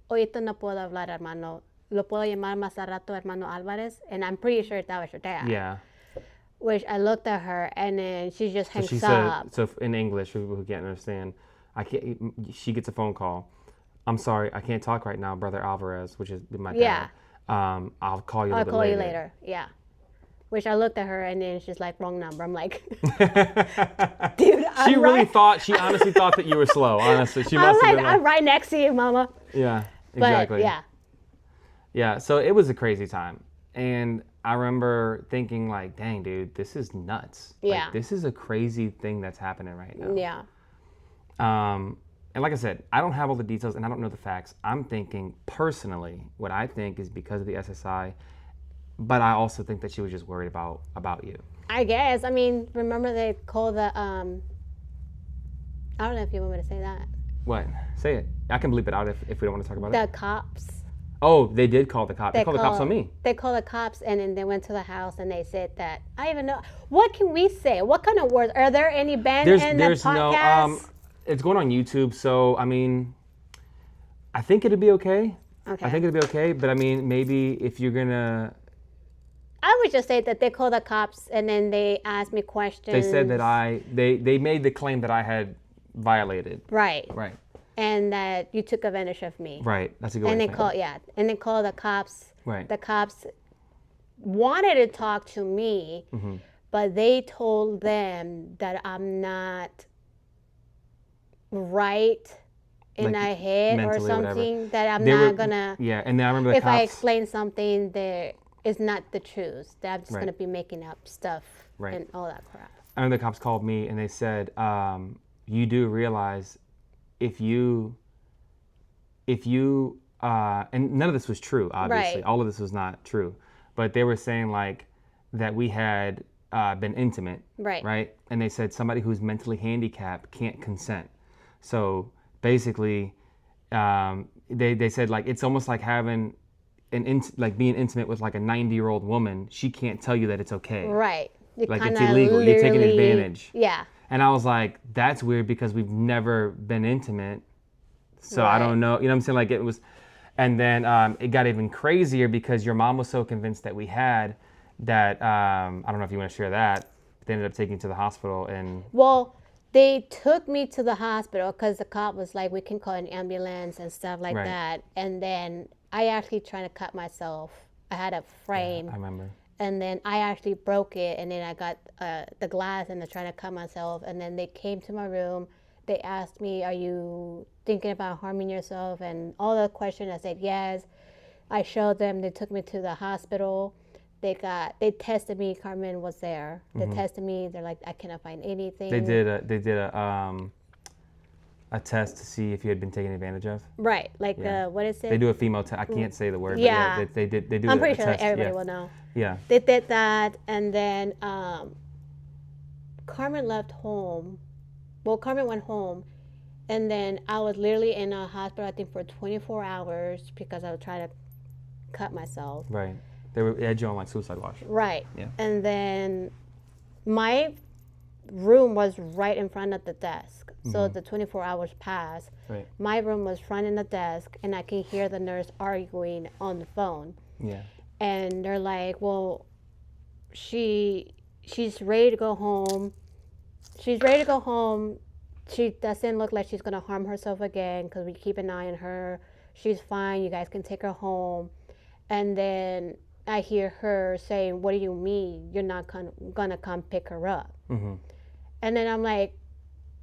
"Ahorita no puedo hablar, hermano. Lo puedo llamar más a rato, hermano Álvarez." And I'm pretty sure that was your dad. Yeah. Which I looked at her, and then she just hangs up. Said, so in English, for people who can't understand, she gets a phone call. "I'm sorry, I can't talk right now, Brother Alvarez," which is my dad. Yeah. I'll call you. I'll call you later. Yeah. Which I looked at her, and then she's like, "Wrong number." I'm like, "Dude, she honestly thought that you were slow. Honestly, she must have been like, "I'm right next to you, Mama." Yeah, exactly. But, yeah. So it was a crazy time, and I remember thinking, like, "Dang, dude, this is nuts. Yeah, like, this is a crazy thing that's happening right now." Yeah. And like I said, I don't have all the details, and I don't know the facts. I'm thinking personally, what I think is because of the SSI. But I also think that she was just worried about you. I guess. I mean, remember they called the I don't know if you want me to say that. What? Say it. I can bleep it out if we don't want to talk about it. The cops. Oh, they did call the cops. They called the cops on me. They called the cops, and then they went to the house, and they said that, I even know, what can we say? What kind of words? Are there any banned in the podcast? No, it's going on YouTube, so, I mean, I think it'd be okay. Okay. I think it'd be okay, but, I mean, maybe if you're going to... I would just say that they called the cops and then they asked me questions. They said that they made the claim that I had violated. Right. Right. And that you took advantage of me. Right. That's a good way to think. And they called the cops. Right. The cops wanted to talk to me, but they told them that I'm not right in my head or something, that I'm not gonna. Yeah, and then I remember the if cops. I explain something that is not the truth, that I'm just gonna be making up stuff and all that crap. I remember the cops called me and they said, "You do realize if you and none of this was true, obviously. All of this was not true, but they were saying like that we had been intimate, right? And they said somebody who's mentally handicapped can't consent. So basically, they said like it's almost like having like being intimate with like a 90-year-old woman. She can't tell you that it's okay. Right. Like it's illegal. You're taking advantage. Yeah. And I was like, that's weird because we've never been intimate. So I don't know. You know what I'm saying? Like it was, and then it got even crazier because your mom was so convinced that we had that, I don't know if you want to share that, but they ended up taking you to the hospital and. Well, they took me to the hospital because the cop was like, we can call an ambulance and stuff like that. And then I actually tried to cut myself. I had a frame. Yeah, I remember. And then I actually broke it, and then I got the glass and I tried to cut myself. And then they came to my room. They asked me, are you thinking about harming yourself? And all the questions, I said yes. I showed them. They took me to the hospital. They tested me. Carmen was there. They tested me. They're like, I cannot find anything. They did a test to see if you had been taken advantage of. Right, like what is it? They do a female test. I can't say the word. Yeah, but they do. I'm pretty sure test. everybody will know. Yeah. They did that, and then Carmen left home. Well, Carmen went home, and then I was literally in a hospital, I think, for 24 hours because I was trying to cut myself. Right. They had you on like suicide watch. Right. Yeah. And then my room was right in front of the desk. So the 24 hours passed. Right. My room was front in the desk, and I can hear the nurse arguing on the phone. Yeah. And they're like, well, she's ready to go home. She's ready to go home. She doesn't look like she's going to harm herself again because we keep an eye on her. She's fine. You guys can take her home. And then I hear her saying, what do you mean you're not going to come pick her up? Mm-hmm. And then I'm like,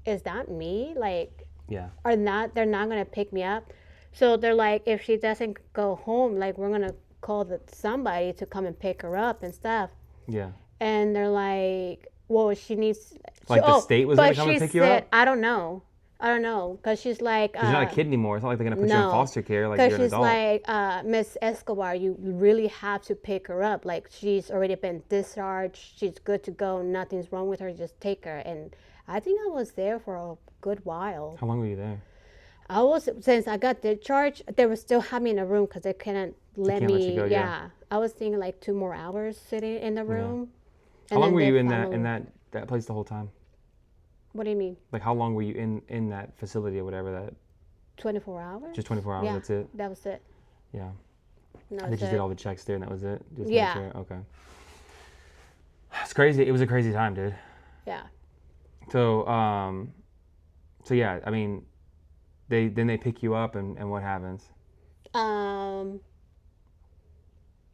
is that me? Like, they're not going to pick me up? So they're like, if she doesn't go home, like, we're going to call somebody to come and pick her up and stuff. Yeah. And they're like, well, she needs... Like the state was going to come and pick you up? I don't know. Because she's like... She's not a kid anymore. It's not like they're going to put you in foster care like you're an adult. Because she's like, Miss Escobar, you really have to pick her up. Like, she's already been discharged. She's good to go. Nothing's wrong with her. Just take her. And I think I was there for a good while. How long were you there? Since I got discharged, they were still having me in a room because they couldn't let me. Let you go, yeah. I was thinking like 2 more hours sitting in the room. Yeah. How long were you in that place the whole time? What do you mean? Like how long were you in that facility or whatever that? 24 hours. Just 24 hours. Yeah, that's it. That was it. Yeah. They just did all the checks there and that was it. Just yeah. Sure. Okay. It's crazy. It was a crazy time, dude. Yeah. So yeah. I mean, they pick you up and what happens?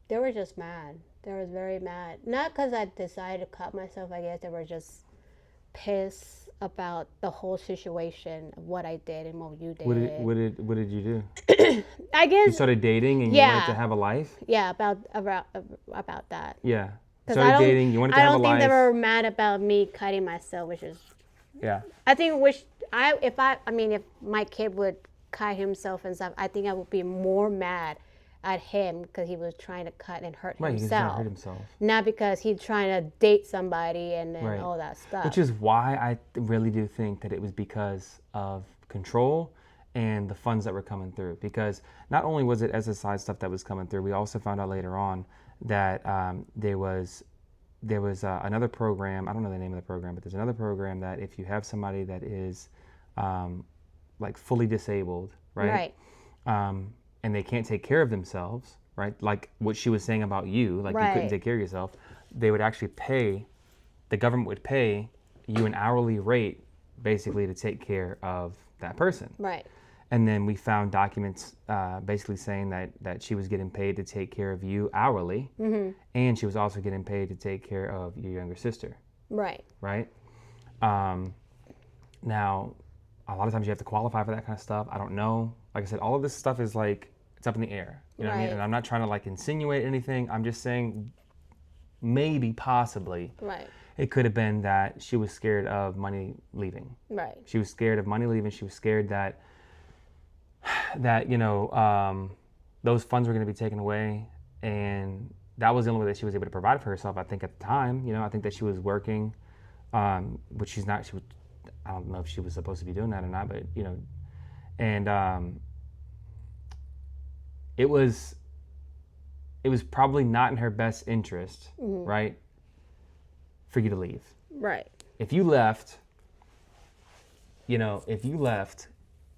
They were just mad. They were very mad. Not because I decided to cut myself. I guess they were just pissed about the whole situation, what I did and what you did. What did you do? I guess you started dating and you wanted to have a life. Yeah, about that. Yeah, started dating. You wanted to have a life. I don't think they were mad about me cutting myself, which is. Yeah. I think if my kid would cut himself and stuff, I think I would be more mad at him because he was trying to cut and hurt himself. He's trying to hurt himself. Not because he's trying to date somebody and all that stuff. Which is why I really do think that it was because of control and the funds that were coming through. Because not only was it SSI stuff that was coming through, we also found out later on that there was another program. I don't know the name of the program, but there's another program that if you have somebody that is like fully disabled, right? And they can't take care of themselves, right? Like what she was saying about you, like you couldn't take care of yourself. They would actually the government would pay you an hourly rate basically to take care of that person. Right. And then we found documents basically saying that she was getting paid to take care of you hourly, and she was also getting paid to take care of your younger sister. Right. Right? Now, a lot of times you have to qualify for that kind of stuff. I don't know. Like I said, all of this stuff is like, it's up in the air. You know what I mean? And I'm not trying to like insinuate anything. I'm just saying maybe, possibly, it could have been that she was scared of money leaving. Right. She was scared of money leaving. She was scared that those funds were going to be taken away, and that was the only way that she was able to provide for herself. I think at the time, I think that she was working, but she's not. I don't know if she was supposed to be doing that or not, but and it was probably not in her best interest, right, for you to leave. Right. If you left,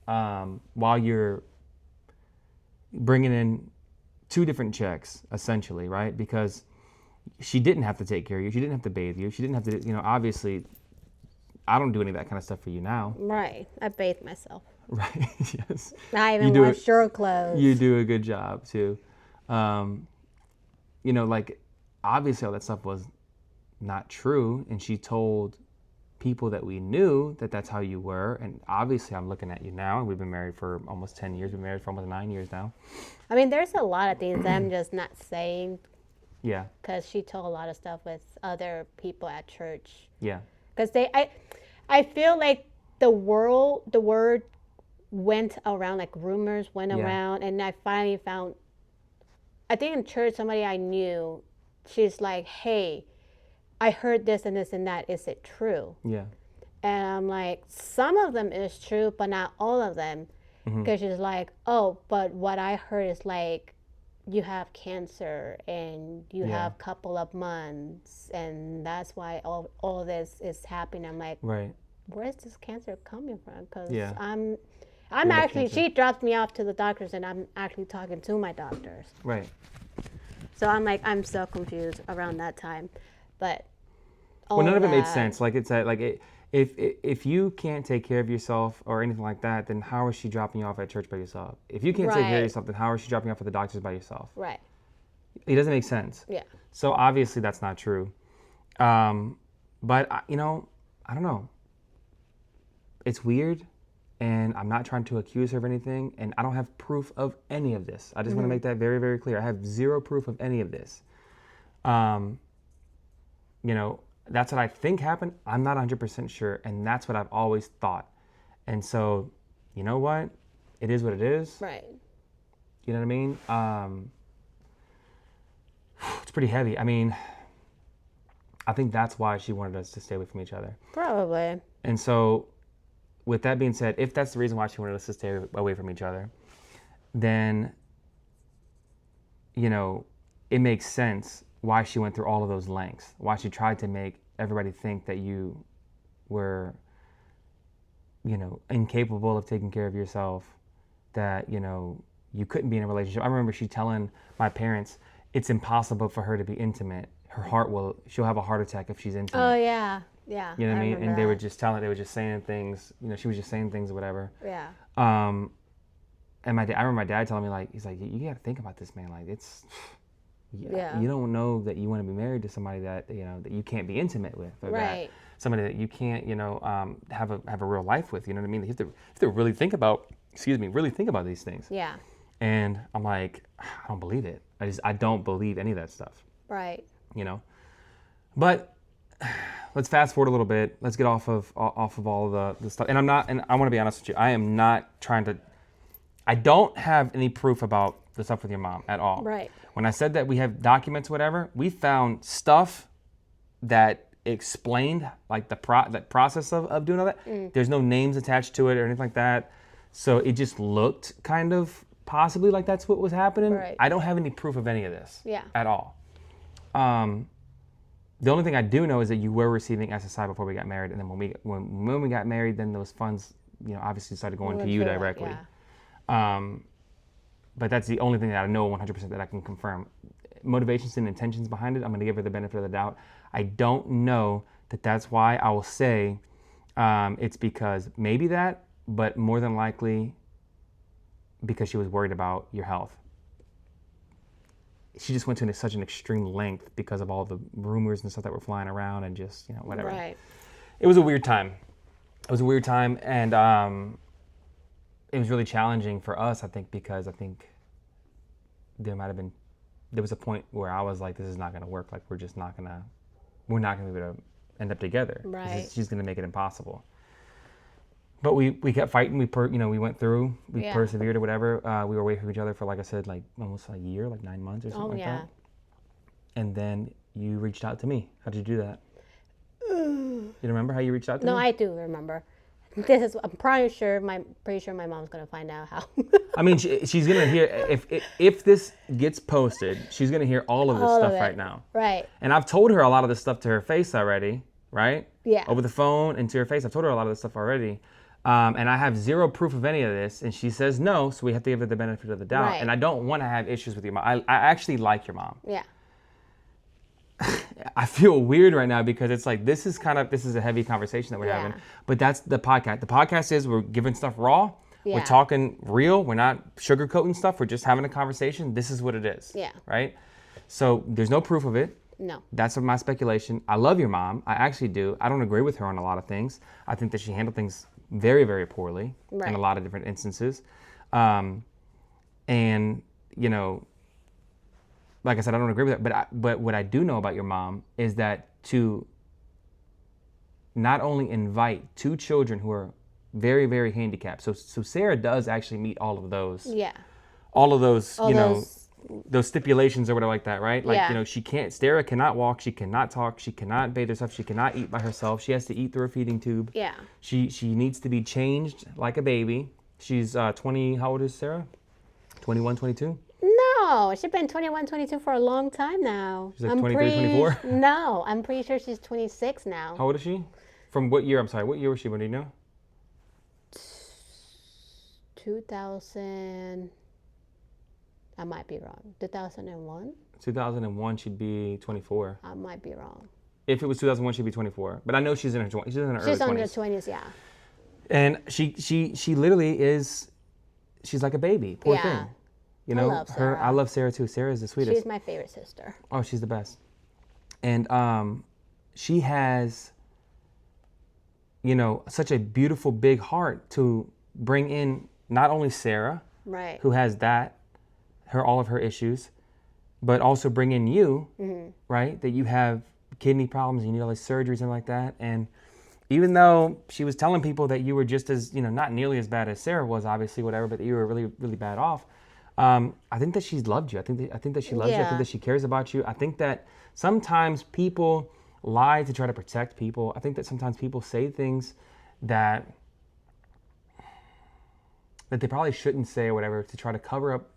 while you're bringing in 2 different checks, essentially, right? Because she didn't have to take care of you. She didn't have to bathe you. She didn't have to, obviously, I don't do any of that kind of stuff for you now. Right. I bathe myself. Right. Yes. I even wash your clothes. You do a good job, too. Like, obviously all that stuff was not true, and she told people that we knew that that's how you were, and obviously I'm looking at you now, and we've been married for almost 10 years. We've been married for almost 9 years now. I mean, there's a lot of things that I'm just not saying. Yeah. Because she told a lot of stuff with other people at church. Yeah. Because I feel like the word went around, like rumors went around, and I finally found, I think in church, somebody I knew, she's like, hey, I heard this and this and that. Is it true? Yeah. And I'm like, some of them is true, but not all of them. Because she's like, oh, but what I heard is like, you have cancer and you have a couple of months, and that's why all this is happening. I'm like, right. Where's this cancer coming from? Because I'm actually, she drops me off to the doctors, and I'm actually talking to my doctors. Right. So I'm like, I'm so confused around that time. But none of it made sense. Like it's like if you can't take care of yourself or anything like that, then how is she dropping you off at church by yourself? If you can't take care of yourself, then how is she dropping you off at the doctors by yourself? Right. It doesn't make sense. Yeah. So obviously that's not true. But I don't know. It's weird, and I'm not trying to accuse her of anything, and I don't have proof of any of this. I just want to make that very, very clear. I have zero proof of any of this. That's what I think happened. I'm not 100% sure, and that's what I've always thought. And so, you know what? It is what it is. Right. You know what I mean? It's pretty heavy. I mean, I think that's why she wanted us to stay away from each other. Probably. And so, with that being said, if that's the reason why she wanted us to stay away from each other, then, it makes sense why she went through all of those lengths, why she tried to make everybody think that you were, incapable of taking care of yourself, that, you couldn't be in a relationship. I remember she telling my parents, it's impossible for her to be intimate. She'll have a heart attack if she's intimate. Oh, yeah. Yeah. You know what I mean? And they were just saying things, she was just saying things or whatever. Yeah. And I remember my dad telling me, like, he's like, you got to think about this, man. Like, it's... Yeah. You don't know that you want to be married to somebody that that you can't be intimate with, or right? That somebody that you can't have a real life with. You know what I mean? You have to really think about these things. Yeah. And I'm like, I don't believe it. I don't believe any of that stuff. Right. But let's fast forward a little bit. Let's get off of all the stuff. And I want to be honest with you. I am not trying to. I don't have any proof about the stuff with your mom at all. Right. When I said that we have documents, whatever, we found stuff that explained like the process of doing all that. There's no names attached to it or anything like that. So it just looked kind of possibly like that's what was happening. Right. I don't have any proof of any of this at all. The only thing I do know is that you were receiving SSI before we got married. And then when we got married, then those funds, obviously started going to you directly. Yeah. But that's the only thing that I know 100% that I can confirm. Motivations and intentions behind it, I'm going to give her the benefit of the doubt. I don't know that that's why I will say it's because maybe that, but more than likely because she was worried about your health. She just went to such an extreme length because of all the rumors and stuff that were flying around and just, whatever. Right. It was a weird time. And it was really challenging for us, I think, because I think there was a point where I was like, this is not going to work. Like, we're not going to be able to end up together. Right. She's going to make it impossible. But we kept fighting. We went through. We persevered or whatever. We were away from each other for, like I said, like almost a year, like 9 months or something like that. And then you reached out to me. How did you do that? You remember how you reached out to me? No, I do remember. I'm pretty sure my mom's gonna find out how. I mean, she's gonna hear if this gets posted, she's gonna hear all of this stuff right now. Right. And I've told her a lot of this stuff to her face already, right? Yeah. Over the phone and to her face, I've told her a lot of this stuff already. And I have zero proof of any of this, and she says no, so we have to give her the benefit of the doubt. Right. And I don't want to have issues with your mom. I actually like your mom. Yeah. I feel weird right now because it's like this is a heavy conversation that we're having. But that's the podcast. The podcast is we're giving stuff raw. Yeah. We're talking real. We're not sugarcoating stuff. We're just having a conversation. This is what it is. Yeah. Right? So there's no proof of it. No. That's my speculation. I love your mom. I actually do. I don't agree with her on a lot of things. I think that she handled things very, very poorly in a lot of different instances. And, like I said, I don't agree with that. But what I do know about your mom is that to not only invite 2 children who are very, very handicapped. So Sarah does actually meet all of those. Yeah. All of those, those stipulations or whatever like that, right? Like, Sarah cannot walk, she cannot talk, she cannot bathe herself, she cannot eat by herself. She has to eat through a feeding tube. Yeah. She needs to be changed like a baby. She's 20, how old is Sarah? 21, 22? No, she's been 21, 22 for a long time now. She's like 23, 24? No, I'm pretty sure she's 26 now. How old is she? From what year? I'm sorry, what year was she? When do you know? 2000... I might be wrong. 2001? 2001, she'd be 24. I might be wrong. If it was 2001, she'd be 24. But I know she's in her 20s. She's in her early 20s. She's under 20s, yeah. And she literally is, she's like a baby. Poor thing. I love Sarah. I love Sarah too. Sarah is the sweetest. She's my favorite sister. Oh, she's the best. And she has, such a beautiful big heart to bring in not only Sarah, right, who has all of her issues, but also bring in you, right? That you have kidney problems, you need all these surgeries and like that. And even though she was telling people that you were just as, not nearly as bad as Sarah was, obviously, whatever, but that you were really, really bad off. I think that she's loved you. I think that she loves you. I think that she cares about you. I think that sometimes people lie to try to protect people. I think that sometimes people say things that they probably shouldn't say or whatever to try to cover up,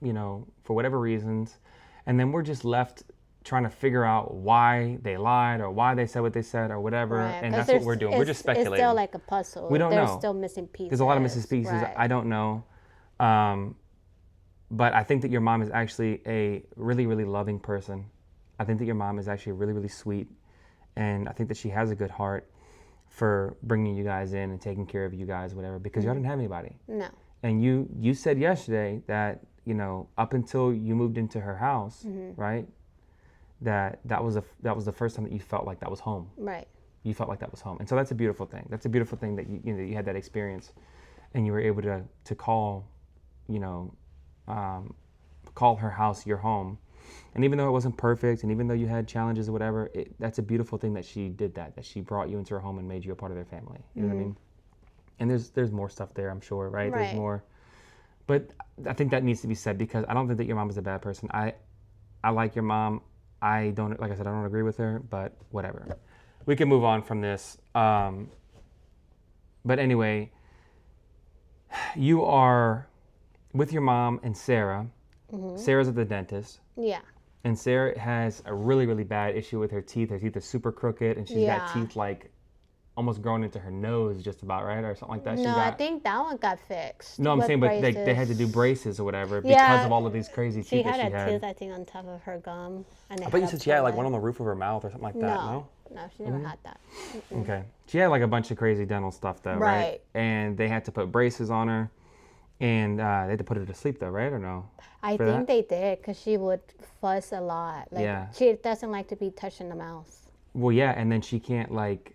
for whatever reasons. And then we're just left trying to figure out why they lied or why they said what they said or whatever. Right, and that's what we're doing. We're just speculating. It's still like a puzzle. We don't know. There's still missing pieces. There's a lot of missing pieces. Right. I don't know. But I think that your mom is actually a really, really loving person. I think that your mom is actually really, really sweet. And I think that she has a good heart for bringing you guys in and taking care of you guys, whatever, because y'all didn't have anybody. No. And you said yesterday that, up until you moved into her house, right, that was the first time that you felt like that was home. Right. You felt like that was home. And so that's a beautiful thing. That's a beautiful thing that you had that experience and you were able to call, call her house your home. And even though it wasn't perfect and even though you had challenges or whatever, that's a beautiful thing that she did that she brought you into her home and made you a part of their family. You know what I mean? And there's more stuff there, I'm sure, right? There's more. But I think that needs to be said because I don't think that your mom is a bad person. I like your mom. I don't, like I said, I don't agree with her, but whatever. We can move on from this. But anyway, you are with your mom and Sarah. Sarah's at the dentist. Yeah. And Sarah has a really, really bad issue with her teeth. Her teeth are super crooked and she's got teeth like almost growing into her nose just about, right? Or something like that. No, I think that one got fixed. No, I'm saying, but they had to do braces or whatever because of all of these crazy teeth that she had. She had a tooth, I think, on top of her gum. I bet you said she had like one on the roof of her mouth or something like that, no? No, she never had that. Mm-mm. Okay. She had like a bunch of crazy dental stuff though, right? And they had to put braces on her, and they had to put her to sleep though, right? Or no? I think they did because she would fuss a lot. Like, she doesn't like to be touched in the mouth. Well, yeah, and then she can't like.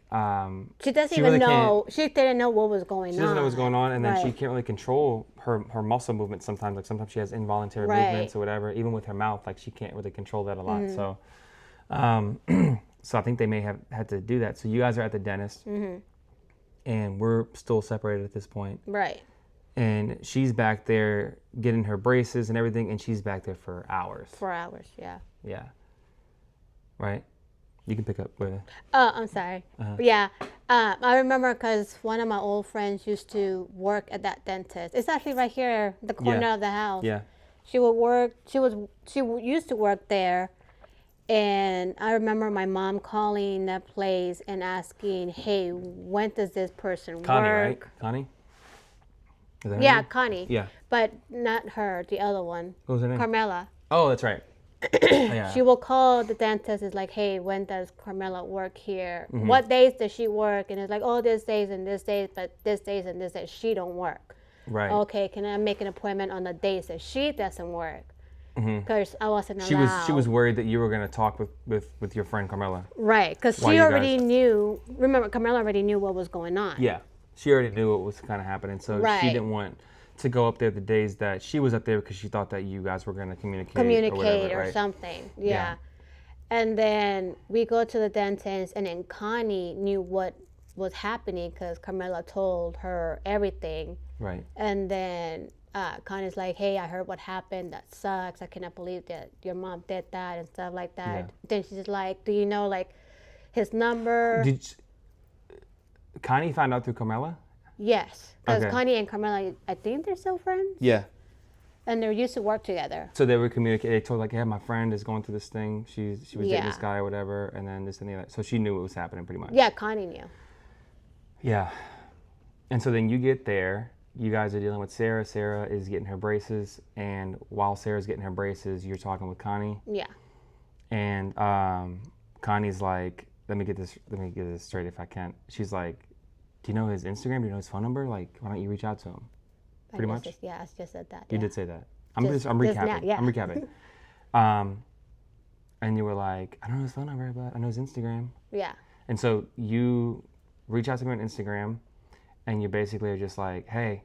She doesn't even know. She didn't know what was going on. She doesn't know what's going on, and then she can't really control her muscle movements sometimes. Like sometimes she has involuntary movements or whatever. Even with her mouth, like she can't really control that a lot. So, so I think they may have had to do that. So you guys are at the dentist, and we're still separated at this point. Right. And she's back there getting her braces and everything, and she's back there for hours. For hours, yeah. Yeah. Right. You can pick up with it. Oh, I'm sorry. Yeah. I remember because one of my old friends used to work at that dentist. It's actually right here, the corner of the house. Yeah. She would work. She used to work there, and I remember my mom calling that place and asking, "Hey, when does this person Connie, work?" right? Connie. Is that her name? Connie. Yeah. But not her. The other one. What was her name? Carmela. Oh, that's right. Yeah. She will call the dentist. It's like, hey, when does Carmela work here? What days does she work? And it's like, oh, this days and this days, but this days and this days she don't work. Right. Okay, can I make an appointment on the days that she doesn't work? Because I wasn't allowed. She was worried that you were going to talk with your friend Carmela. Right, because she already knew. Remember, Carmela already knew what was going on. Yeah, she already knew what was kind of happening, so she didn't want to go up there the days that she was up there because she thought that you guys were going to communicate or something. Yeah. And then we go to the dentist, and then Connie knew what was happening because Carmela told her everything. Right. And then Connie's like, hey, I heard what happened. That sucks. I cannot believe that your mom did that and stuff like that. Yeah. Then she's like, do you know like his number? Connie found out through Carmela? Yes, because Connie and Carmela, I think they're still friends. Yeah. And they used to work together. So they would communicate. They told like, yeah, my friend is going through this thing. She was dating this guy or whatever, and then this and the other. So she knew what was happening pretty much. Yeah, Connie knew. Yeah. And so then you get there. You guys are dealing with Sarah. Sarah is getting her braces, and while Sarah's getting her braces, you're talking with Connie. Yeah. And Connie's like, let me get this straight if I can. She's like, do you know his Instagram? Do you know his phone number? Like, why don't you reach out to him? Pretty much? Yeah, I just said that. You did say that. I'm recapping. Now, I'm recapping. And you were like, I don't know his phone number, but I know his Instagram. Yeah. And so you reach out to him on Instagram, and you basically are just like, hey,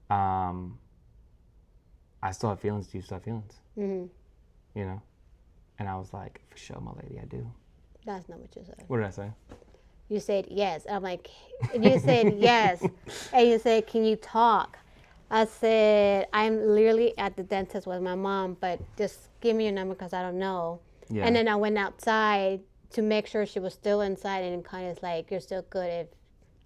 I still have feelings. Do you still have feelings? Mm-hmm. You know? And I was like, for sure, my lady, I do. That's not what you said. What did I say? You said yes. I'm like, you said yes. And you said, can you talk? I said, I'm literally at the dentist with my mom, but just give me your number because I don't know. Yeah. And then I went outside to make sure she was still inside, and Kanye's like, you're still good if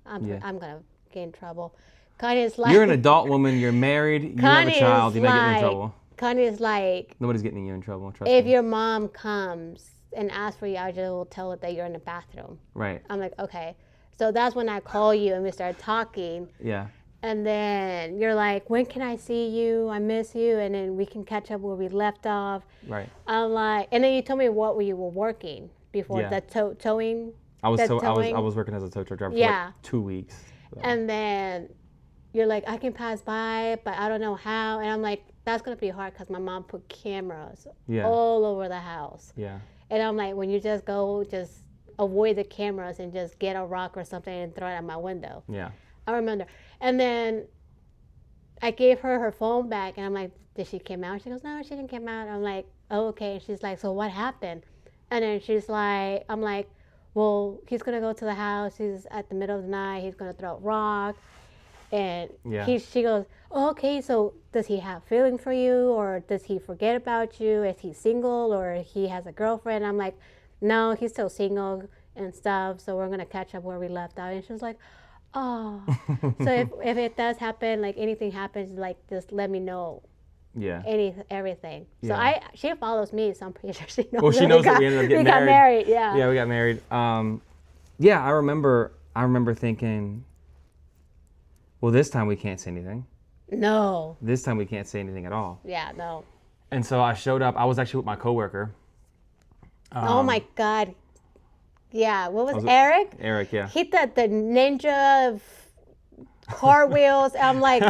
I'm going to get in trouble. Kanye's like... You're an adult woman. You're married. You have a child. You're not getting in trouble. Kanye's like... Nobody's getting you in trouble. Trust me. If me. your mom comes and asks for you, I just will tell her that you're in the bathroom. Right. I'm like, okay. So that's when I call you and we start talking. Yeah. And then you're like, when can I see you? I miss you. And then we can catch up where we left off. Right. I'm like, and then you told me what you were working before, the towing. I was working as a tow truck driver for like 2 weeks. So. And then you're like, I can pass by, but I don't know how. And I'm like, that's going to be hard because my mom put cameras all over the house. Yeah. And I'm like, when you just go, just avoid the cameras and just get a rock or something and throw it at my window. Yeah. I remember. And then I gave her phone back, and I'm like, did she come out? She goes, no, she didn't come out. I'm like, oh, okay. And she's like, so what happened? And then she's like, I'm like, well, he's going to go to the house. He's at the middle of the night. He's going to throw a rock. And she goes, oh, okay, so does he have feelings for you, or does he forget about you? Is he single, or he has a girlfriend? I'm like, no, he's still single and stuff, so we're going to catch up where we left out. And she was like, oh. So if it does happen, like anything happens, like just let me know. Yeah. Everything. Yeah. So she follows me, so I'm pretty sure she knows. Well, she knows that we ended up getting married. We got married, yeah. Yeah, we got married. Yeah, I remember thinking, well, this time we can't say anything. No. This time we can't say anything at all. Yeah, no. And so I showed up. I was actually with my coworker. Oh my God. Yeah, what was Eric? Eric, yeah. He did the ninja car wheels. I'm like,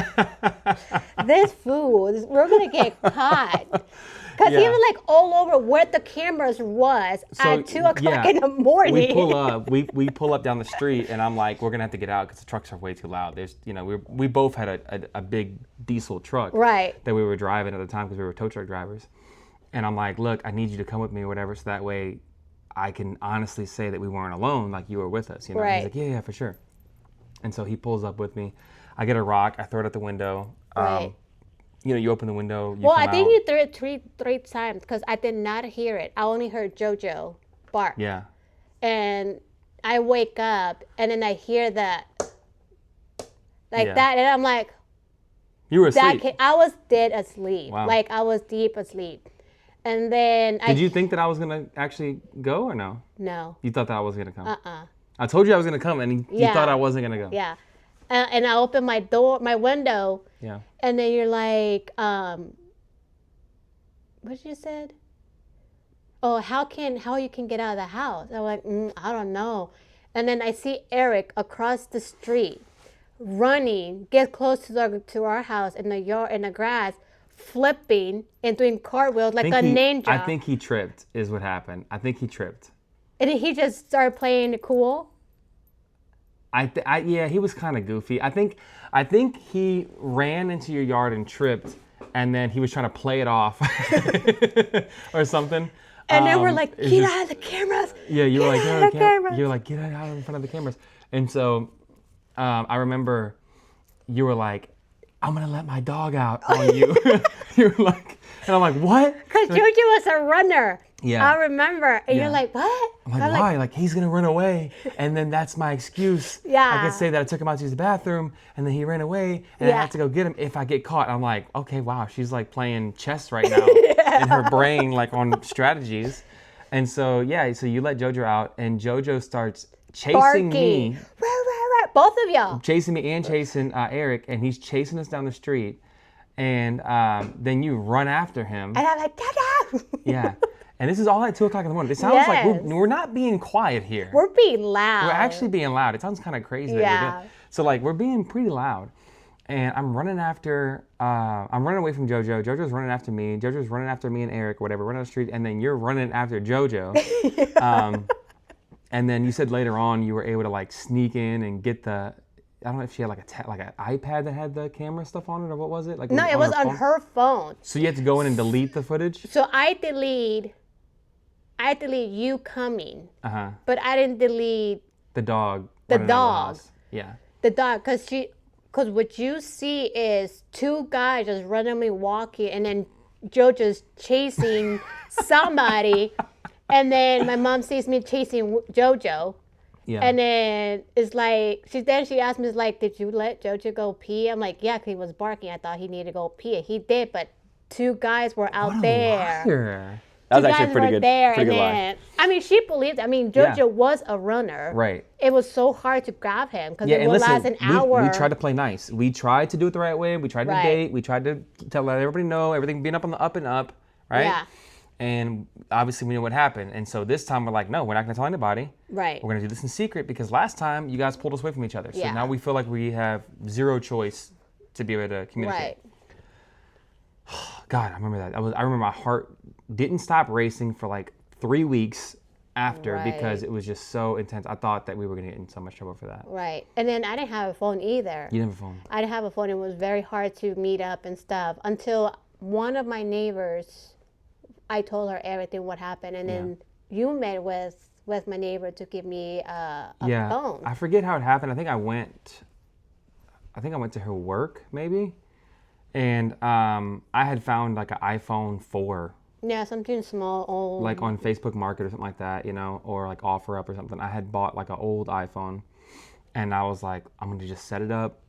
this fool, we're going to get caught. Because he was like all over where the cameras was at 2 o'clock in the morning. We pull up down the street, and I'm like, we're going to have to get out because the trucks are way too loud. There's, we both had a big diesel truck that we were driving at the time because we were tow truck drivers. And I'm like, look, I need you to come with me or whatever, so that way I can honestly say that we weren't alone, like you were with us. He's like, yeah, for sure. And so he pulls up with me. I get a rock. I throw it out the window. You open the window. I think you threw it three times because I did not hear it. I only heard JoJo bark. Yeah. And I wake up and then I hear that, that, and I'm like, you were asleep. I was dead asleep. Wow. Like I was deep asleep. And then Did you think that I was gonna actually go or no? No. You thought that I was gonna come? I told you I was gonna come, and you thought I wasn't gonna go. Yeah. And I opened my window. Yeah. And then you're like, what you said? Oh, how you can get out of the house? I'm like, I don't know. And then I see Eric across the street, running, get close to our house in the yard, in the grass, flipping and doing cartwheels like a ninja. I think he tripped is what happened. I think he tripped. And he just started playing it cool? Yeah, he was kind of goofy. I think he ran into your yard and tripped, and then he was trying to play it off or something. And then we're like, get out of the cameras. Yeah, you were like, get out in front of the cameras. And so I remember you were like, I'm going to let my dog out on you. You were like, and I'm like, what? Because Jojo was a runner. Yeah. I remember. And you're like, what? I'm like, why? Like, he's going to run away. And then that's my excuse. Yeah. I could say that I took him out to use the bathroom, and then he ran away, and I have to go get him if I get caught. I'm like, okay, wow, she's like playing chess right now in her brain, like on strategies. And so, so you let Jojo out, and Jojo starts chasing me. Both of y'all. Chasing me and chasing Eric, and he's chasing us down the street. And then you run after him. And I'm like, Dada! Yeah. And this is all at 2 o'clock in the morning. It sounds like we're not being quiet here. We're being loud. We're actually being loud. It sounds kind of crazy. Yeah. So like we're being pretty loud. And I'm running away from JoJo. JoJo's running after me. JoJo's running after me and Eric, or whatever. We're on the street, and then you're running after JoJo. And then you said later on you were able to like sneak in and get I don't know if she had like an iPad that had the camera stuff on it, or what was it? Like no, it was on her phone. So you had to go in and delete the footage? So I delete you coming. But I didn't delete the dog. The dog. Yeah. The dog, because what you see is two guys just randomly walking, and then Joe just chasing somebody, and then my mom sees me chasing JoJo. Yeah. And then it's like, she asked me, like, did you let JoJo go pee? I'm like, yeah, because he was barking. I thought he needed to go pee. He did, but two guys were out there. Liar. That was actually pretty good. Pretty good lie. I mean, she believed. I mean, JoJo was a runner. Right. It was so hard to grab him because it would last an hour. We tried to play nice. We tried to do it the right way. We tried to date. We tried to let everybody know everything being up on the up and up, right? Yeah. And obviously we know what happened. And so this time we're like, no, we're not going to tell anybody. Right. We're going to do this in secret because last time you guys pulled us away from each other. So now we feel like we have zero choice to be able to communicate. Right. God, I remember that. I remember my heart didn't stop racing for like 3 weeks after because it was just so intense. I thought that we were going to get in so much trouble for that. Right. And then I didn't have a phone either. You didn't have a phone? I didn't have a phone. It was very hard to meet up and stuff until one of my neighbors, I told her everything what happened. And then you met with my neighbor to give me a phone. I forget how it happened. I think I went to her work maybe. And I had found like an iPhone 4. Yeah, something small, old. Like on Facebook Market or something like that, you know, or like OfferUp or something. I had bought like an old iPhone, and I was like, I'm going to just set it up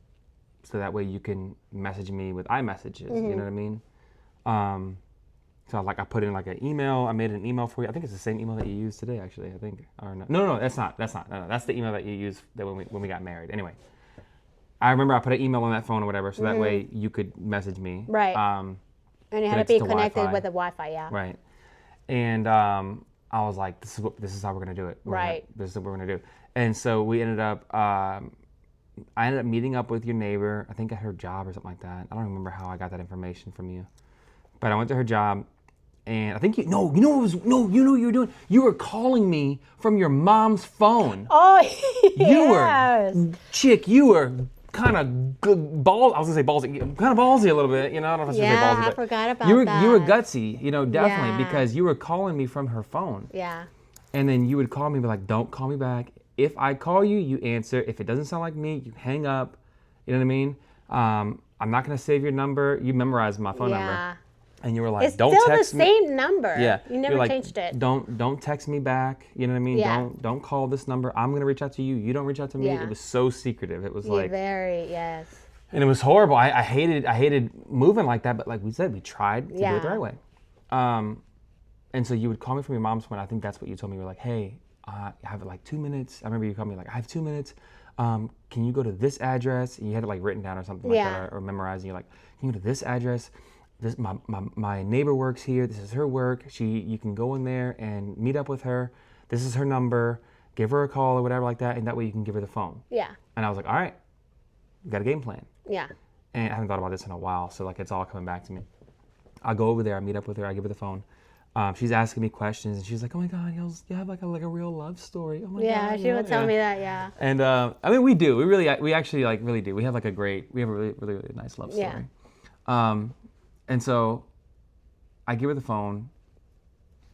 so that way you can message me with iMessages, you know what I mean? So like I put in like an email. I made an email for you. I think it's the same email that you used today, actually, I think. Or no, that's not. No, that's the email that you used when we got married. Anyway. I remember I put an email on that phone or whatever, so that way you could message me. Right. And it had to be connected Wi-Fi. with the Wi-Fi, yeah. Right. And I was like, this is how we're gonna do it. This is what we're gonna do. And so we ended up. I ended up meeting up with your neighbor. I think at her job or something like that. I don't remember how I got that information from you, but I went to her job, and I think you know what you were doing. You were calling me from your mom's phone. Oh, yes. You were kind of ball. I was gonna say ballsy, kind of ballsy a little bit. You know, I don't know if I should say ballsy. I forgot about that. You were gutsy. You know, definitely because you were calling me from her phone. Yeah. And then you would call me, and be like, "Don't call me back. If I call you, you answer. If it doesn't sound like me, you hang up." You know what I mean? I'm not gonna save your number. You memorized my phone number. And you were like, "Don't text me." It's still the same number. Yeah. You never changed it. Don't text me back. You know what I mean? Yeah. Don't call this number. I'm gonna reach out to you. You don't reach out to me. Yeah. It was so secretive. It was yes. And it was horrible. I hated moving like that. But like we said, we tried to do it the right way. And so you would call me from your mom's phone. I think that's what you told me. You were like, "Hey, I have like 2 minutes." I remember you called me like, "I have 2 minutes. Can you go to this address?" And you had it like written down or something like that, or memorizing. You're like, "Can you go to this address? This my neighbor works here. This is her work. You can go in there and meet up with her. This is her number. Give her a call or whatever like that, and that way you can give her the phone." Yeah. And I was like, "All right, we got a game plan." Yeah. And I haven't thought about this in a while, so like it's all coming back to me. I go over there. I meet up with her. I give her the phone. She's asking me questions, and she's like, "Oh my God, you have like a real love story." Oh my God. Yeah, she would tell me that. Yeah. And I mean, we do. We actually like really do. We have a really nice love story. Yeah. And so I give her the phone.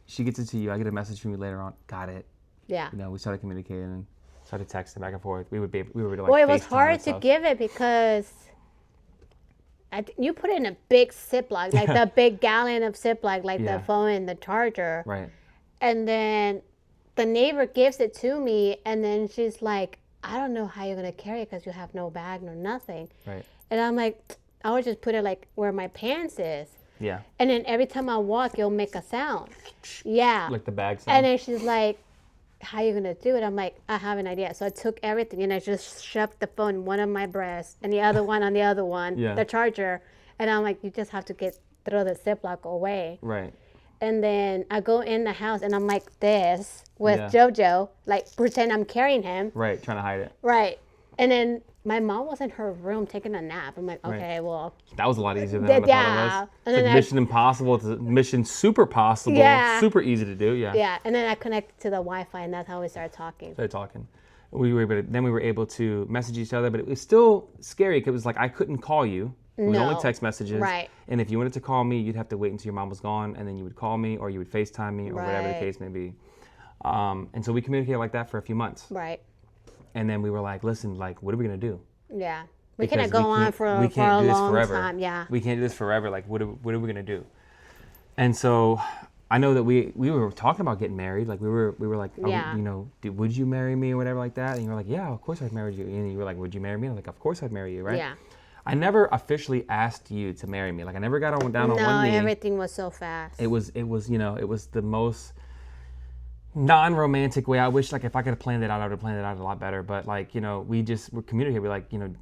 She gets it to you. I get a message from you later on. Got it. Yeah. You know, we started communicating and started texting back and forth. We were like, well, it was hard to give it because you put it in a big Ziploc, like the big gallon of Ziploc, like the phone and the charger. Right. And then the neighbor gives it to me, and then she's like, "I don't know how you're going to carry it because you have no bag, no nothing." Right. And I'm like, I would just put it like where my pants is. Yeah. And then every time I walk, it'll make a sound. Yeah. Like the bag sound. And then she's like, "How are you going to do it?" I'm like, "I have an idea." So I took everything and I just shoved the phone in one of my breasts and the other one on the other one, the charger. And I'm like, "You just have to throw the Ziploc away." Right. And then I go in the house and I'm like this with JoJo, like pretend I'm carrying him. Right, trying to hide it. Right. And then my mom was in her room taking a nap. I'm like, okay, well. That was a lot easier than I thought it was. It's like Mission Impossible to Mission Super Possible. Yeah. Super easy to do, Yeah, and then I connected to the Wi-Fi, and that's how we started talking. We were able to message each other, but it was still scary because it was like I couldn't call you. It was only text messages. Right. And if you wanted to call me, you'd have to wait until your mom was gone, and then you would call me, or you would FaceTime me, or whatever the case may be. And so we communicated like that for a few months. Right. And then we were like, listen, like, what are we going to do? Yeah. We can't go on for a long time. Yeah. We can't do this forever. Like, what are we going to do? And so I know that we were talking about getting married. Like, we were like, you know, would you marry me or whatever like that? And you were like, yeah, of course I'd marry you. And you were like, would you marry me? And I'm like, of course I'd marry you, right? Yeah. I never officially asked you to marry me. Like, I never got down on one knee. No, everything was so fast. It was, you know, it was the most non-romantic way. I wish, like, if I could have planned it out, I would have planned it out a lot better. But, like, you know, we're communicating. We're like, you know,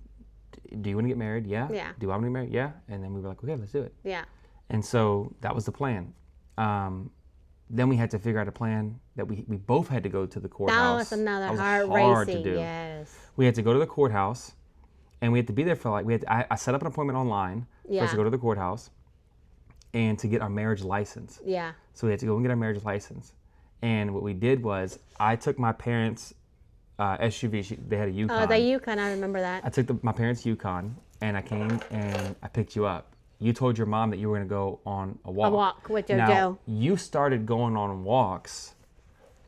do you want to get married? Yeah. Yeah. Do I want to get married? Yeah. And then we were like, okay, let's do it. Yeah. And so that was the plan. Then we had to figure out a plan that we both had to go to the courthouse. That was another hard to do. Yes. We had to go to the courthouse, and we had to be there for like I set up an appointment online for us to go to the courthouse, and to get our marriage license. Yeah. So we had to go and get our marriage license, and what we did was I took my parents' SUV. They had a Yukon. Oh, the Yukon! I remember that. I took my parents' Yukon, and I came and I picked you up. You told your mom that you were going to go on a walk. A walk with JoJo. Now, you started going on walks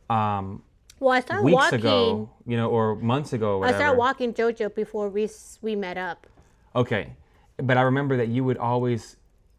well, I started weeks walking, ago, you know, or months ago or whatever. I started walking JoJo before we met up. Okay. But I remember that you would always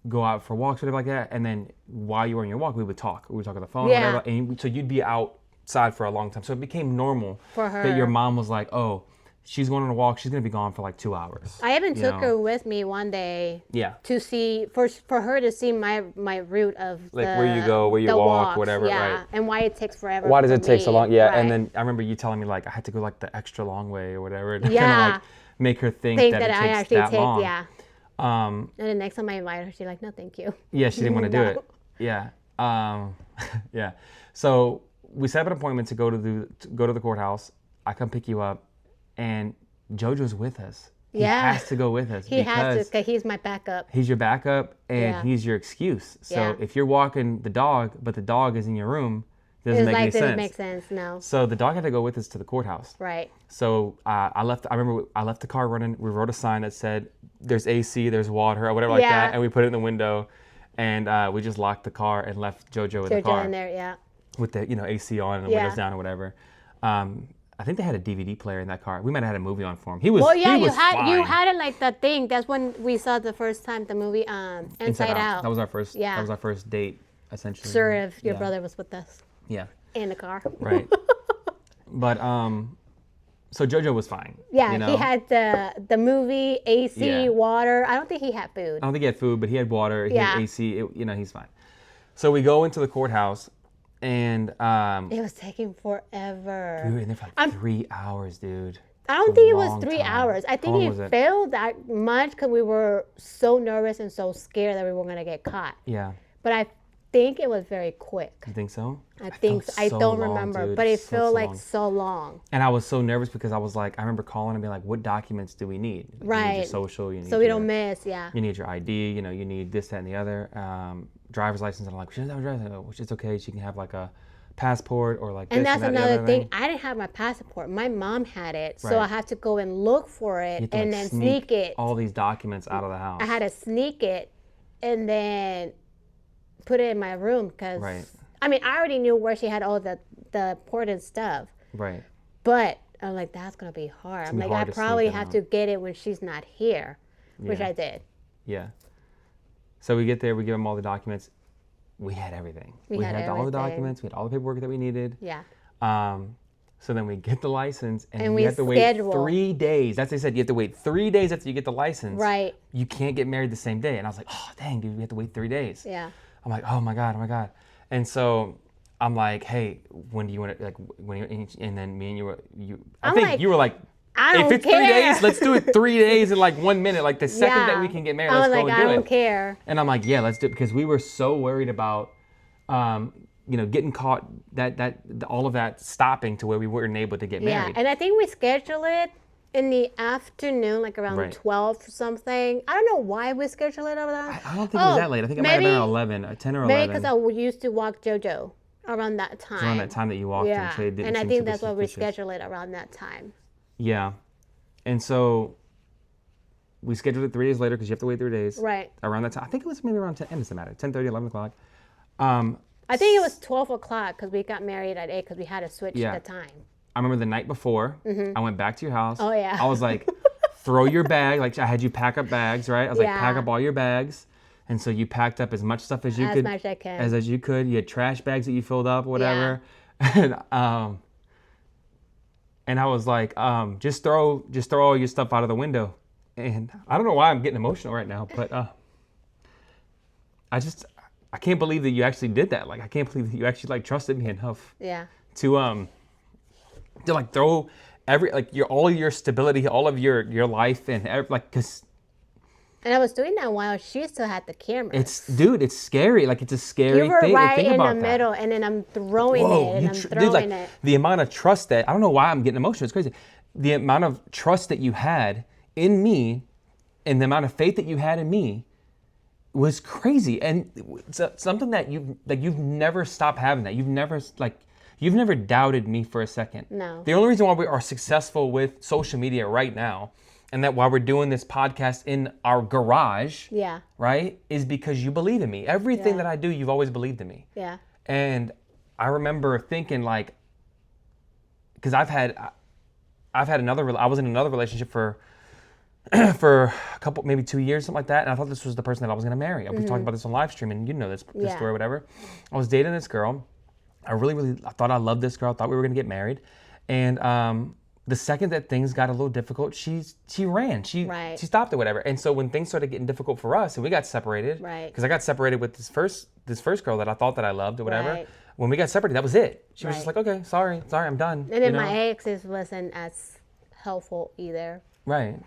go out for walks, whatever like that, and then while you were on your walk, we would talk. We would talk on the phone, whatever, and so you'd be outside for a long time. So it became normal for her that your mom was like, oh, she's going on a walk. She's going to be gone for like 2 hours. I even took her with me one day. Yeah. To see for her to see my route of like where you go, where you walk, walks, whatever. yeah, right. And why it takes forever. Why does it take so long? Yeah. Right. And then I remember you telling me like I had to go like the extra long way or whatever to yeah. kind of like make her think that it I takes actually that take long. yeah. And the next time I invited her, she's like, no, thank you. Yeah, she didn't want to do it. Yeah. Yeah. So we set up an appointment to go to the courthouse. I come pick you up, and JoJo's with us. He has to go with us. He has to, because he's my backup. He's your backup, and he's your excuse. So if you're walking the dog, but the dog is in your room, it doesn't make any sense. Doesn't make sense, no. So the dog had to go with us to the courthouse. Right. So I remember I left the car running. We wrote a sign that said, "There's AC, there's water," or whatever like that, and we put it in the window, and we just locked the car and left JoJo in the car. In there, yeah. With the AC on and the windows down or whatever. I think they had a DVD player in that car. We might have had a movie on for him. He was fine. You had it like the thing. That's when we saw the first time the movie Inside Out. That was our first. That was our first date, essentially. Sure, if your brother was with us. Yeah. In the car. Right. But so JoJo was fine. Yeah, you know? He had the movie, AC, water. I don't think he had food. I don't think he had food, but he had water. He had AC. He's fine. So we go into the courthouse. And it was taking forever. We were in there for like 3 hours, dude. I don't think it was 3 hours. I think it felt that much because we were so nervous and so scared that we were gonna get caught. Yeah. But I think it was very quick. You think so? I think so. I don't remember, but it felt like so long. And I was so nervous because I was like, I remember calling and being like, "What documents do we need? Right. You need your social. You need so we don't miss. Yeah. You need your ID. You need this, that, and the other. Driver's license." And I'm like, "She doesn't have a driver's license, which is okay. She can have like a passport or like." And this that's and that, another thing. I didn't have my passport. My mom had it, so I had to go and look for it and then sneak it. All these documents out of the house. I had to sneak it, and then put it in my room because. Right. I mean, I already knew where she had all the important stuff. Right. But I'm like, that's going to be hard. I'm like, I probably have to get it when she's not here, which I did. Yeah. So we get there, we give them all the documents. We had everything. We had all the documents, we had all the paperwork that we needed. Yeah. So then we get the license, and we have to wait 3 days. That's what they said. You have to wait 3 days after you get the license. Right. You can't get married the same day. And I was like, oh, dang, dude, we have to wait 3 days. Yeah. I'm like, oh my God. And so I'm like, hey, when do you want to, like, and then me and you were like, if it's 3 days, let's do it 3 days in like 1 minute. Like the second that we can get married, let's go and do it. I don't care. And I'm like, yeah, let's do it, because we were so worried about, getting caught, that all of that stopping to where we weren't able to get married. Yeah, and I think we scheduled it in the afternoon, like around 12 or something. I don't know why we scheduled it over there. I don't think it was that late. I think it might have been around 11, 10 or 11. Maybe because I used to walk JoJo around that time. Around that time that you walked in. So it didn't and I seem think super that's why we suspicious. scheduled it around that time. Yeah. And so we scheduled it 3 days later because you have to wait 3 days. Right. Around that time. I think it was maybe around 10. It doesn't matter. 10:30, 11 o'clock. I think it was 12 o'clock because we got married at 8 because we had to switch the time. I remember the night before, I went back to your house. Oh, yeah. I was like, throw your bag. Like, I had you pack up bags, right? I was like, pack up all your bags. And so you packed up as much stuff as you could. As much as I could. As you could. You had trash bags that you filled up or whatever. Yeah. And I was like, just throw all your stuff out of the window. And I don't know why I'm getting emotional right now, but I can't believe that you actually did that. Like, I can't believe that you actually like trusted me enough. Yeah. To like throw all your stability, all of your life, and because. And I was doing that while she still had the camera. It's scary. Like, it's a scary thing You were to right think in about the that. middle, and then I'm throwing it. The amount of trust that, I don't know why I'm getting emotional. It's crazy. The amount of trust that you had in me, and the amount of faith that you had in me, was crazy. And it's something that you've never stopped having that. You've never doubted me for a second. No. The only reason why we are successful with social media right now, and that why we're doing this podcast in our garage, right, is because you believe in me. Everything that I do, you've always believed in me. Yeah. And I remember thinking, like, because I was in another relationship for a couple, maybe 2 years, something like that, and I thought this was the person that I was going to marry. We talked about this on live stream, and you know this story, whatever. I was dating this girl. I thought I loved this girl. I thought we were going to get married, and the second that things got a little difficult, she ran. She stopped or whatever. And so when things started getting difficult for us, and we got separated, because I got separated with this first girl that I thought that I loved or whatever. Right. When we got separated, that was it. She was just like, okay, sorry, I'm done. And then my exes wasn't as helpful either. Right.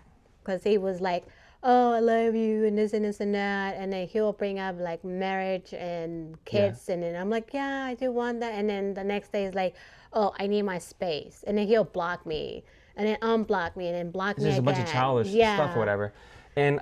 Because he was like, oh, I love you and this and that, and then he'll bring up like marriage and kids, and then I'm like, yeah, I do want that, and then the next day is like, oh, I need my space, and then he'll block me, and then unblock me, and then block me again. There's a bunch of childish stuff or whatever. And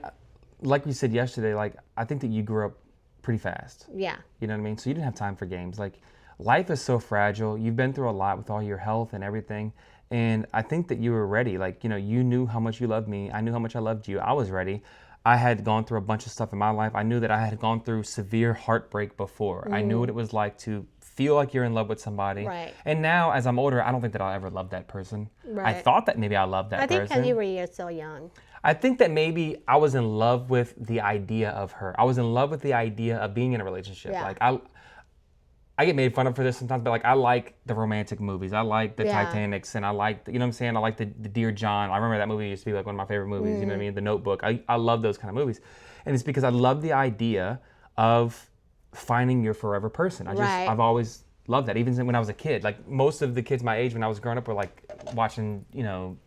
like we said yesterday, like I think that you grew up pretty fast. Yeah. You know what I mean? So you didn't have time for games. Like life is so fragile. You've been through a lot with all your health and everything. And I think that you were ready. Like, you know, you knew how much you loved me. I knew how much I loved you. I was ready. I had gone through a bunch of stuff in my life. I knew that I had gone through severe heartbreak before. I knew what it was like to feel like you're in love with somebody. Right. And now, as I'm older, I don't think that I'll ever love that person. Right. I thought that maybe I loved that person. I think because you were so young. I think that maybe I was in love with the idea of her. I was in love with the idea of being in a relationship. Yeah. Like I get made fun of for this sometimes, but like I like the romantic movies. I like the Titanics, and I like, you know what I'm saying? I like the Dear John. I remember that movie used to be like one of my favorite movies, you know what I mean? The Notebook. I love those kind of movies. And it's because I love the idea of finding your forever person. I've always loved that, even when I was a kid. Like most of the kids my age when I was growing up were like watching, you know,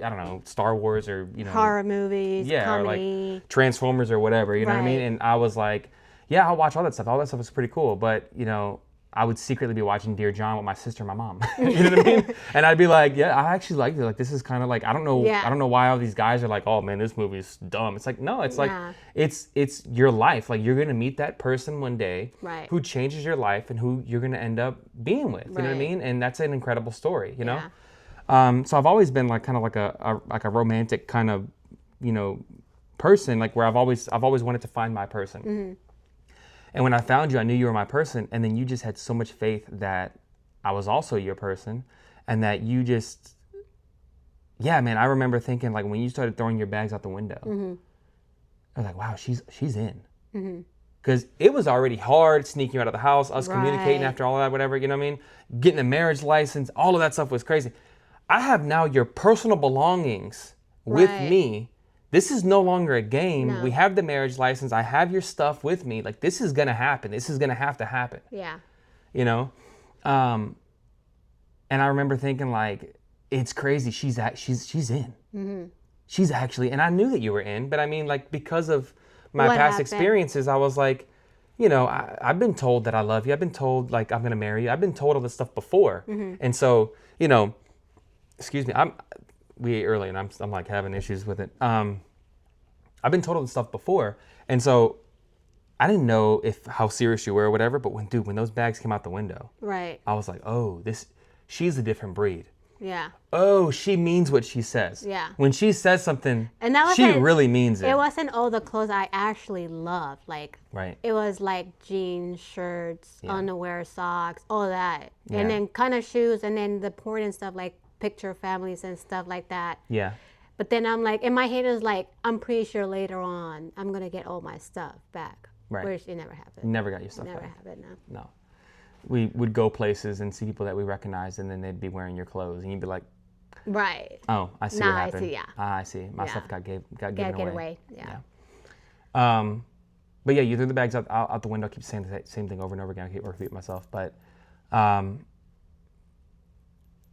I don't know, Star Wars or, you know. Horror movies, comedy. Or like Transformers or whatever, you know what I mean? And I was like, yeah, I'll watch all that stuff. All that stuff was pretty cool. But, you know, I would secretly be watching Dear John with my sister and my mom. You know what I mean? And I'd be like, yeah, I actually like it. Like, this is kind of like, I don't know why all these guys are like, oh man, this movie's dumb. It's like, no, it's like, it's your life. Like, you're going to meet that person one day who changes your life and who you're going to end up being with. You know what I mean? And that's an incredible story, you know? So I've always been like kind of like a romantic kind of, you know, person, like where I've always wanted to find my person. Mm-hmm. And when I found you, I knew you were my person. And then you just had so much faith that I was also your person, and that you just, yeah, man, I remember thinking like when you started throwing your bags out the window, I was like, wow, she's in. Because it was already hard sneaking you out of the house, us communicating after all that, whatever, you know what I mean? Getting a marriage license, all of that stuff was crazy. I have now your personal belongings with me. This is no longer a game. No. We have the marriage license. I have your stuff with me. Like, this is going to happen. This is going to have to happen. Yeah. You know? And I remember thinking, like, it's crazy. She's in. Mm-hmm. She's actually, and I knew that you were in, but I mean, like, because of my past experiences, I was like, you know, I've been told that I love you. I've been told, like, I'm going to marry you. I've been told all this stuff before. Mm-hmm. And so, you know, excuse me, we ate early and I'm like having issues with it. I've been told all this stuff before. And so I didn't know how serious you were or whatever, but when those bags came out the window, I was like, oh, she's a different breed. Yeah. Oh, she means what she says. Yeah. When she says something, she really means it. It wasn't all the clothes I actually loved. Like, it was like jeans, shirts, underwear, socks, all that. Yeah. And then kind of shoes, and then the important stuff like picture families and stuff like that. Yeah. But then I'm like, in my head is like, I'm pretty sure later on I'm going to get all my stuff back. Right. Which it never happened. You never got your stuff back. Never happened, no. No. We would go places and see people that we recognized, and then they'd be wearing your clothes, and you'd be like, right. Oh, I see what happened. I see, yeah. I see. My stuff got given away. Yeah. But yeah, you threw the bags out the window. I keep saying the same thing over and over again. I keep repeating myself, but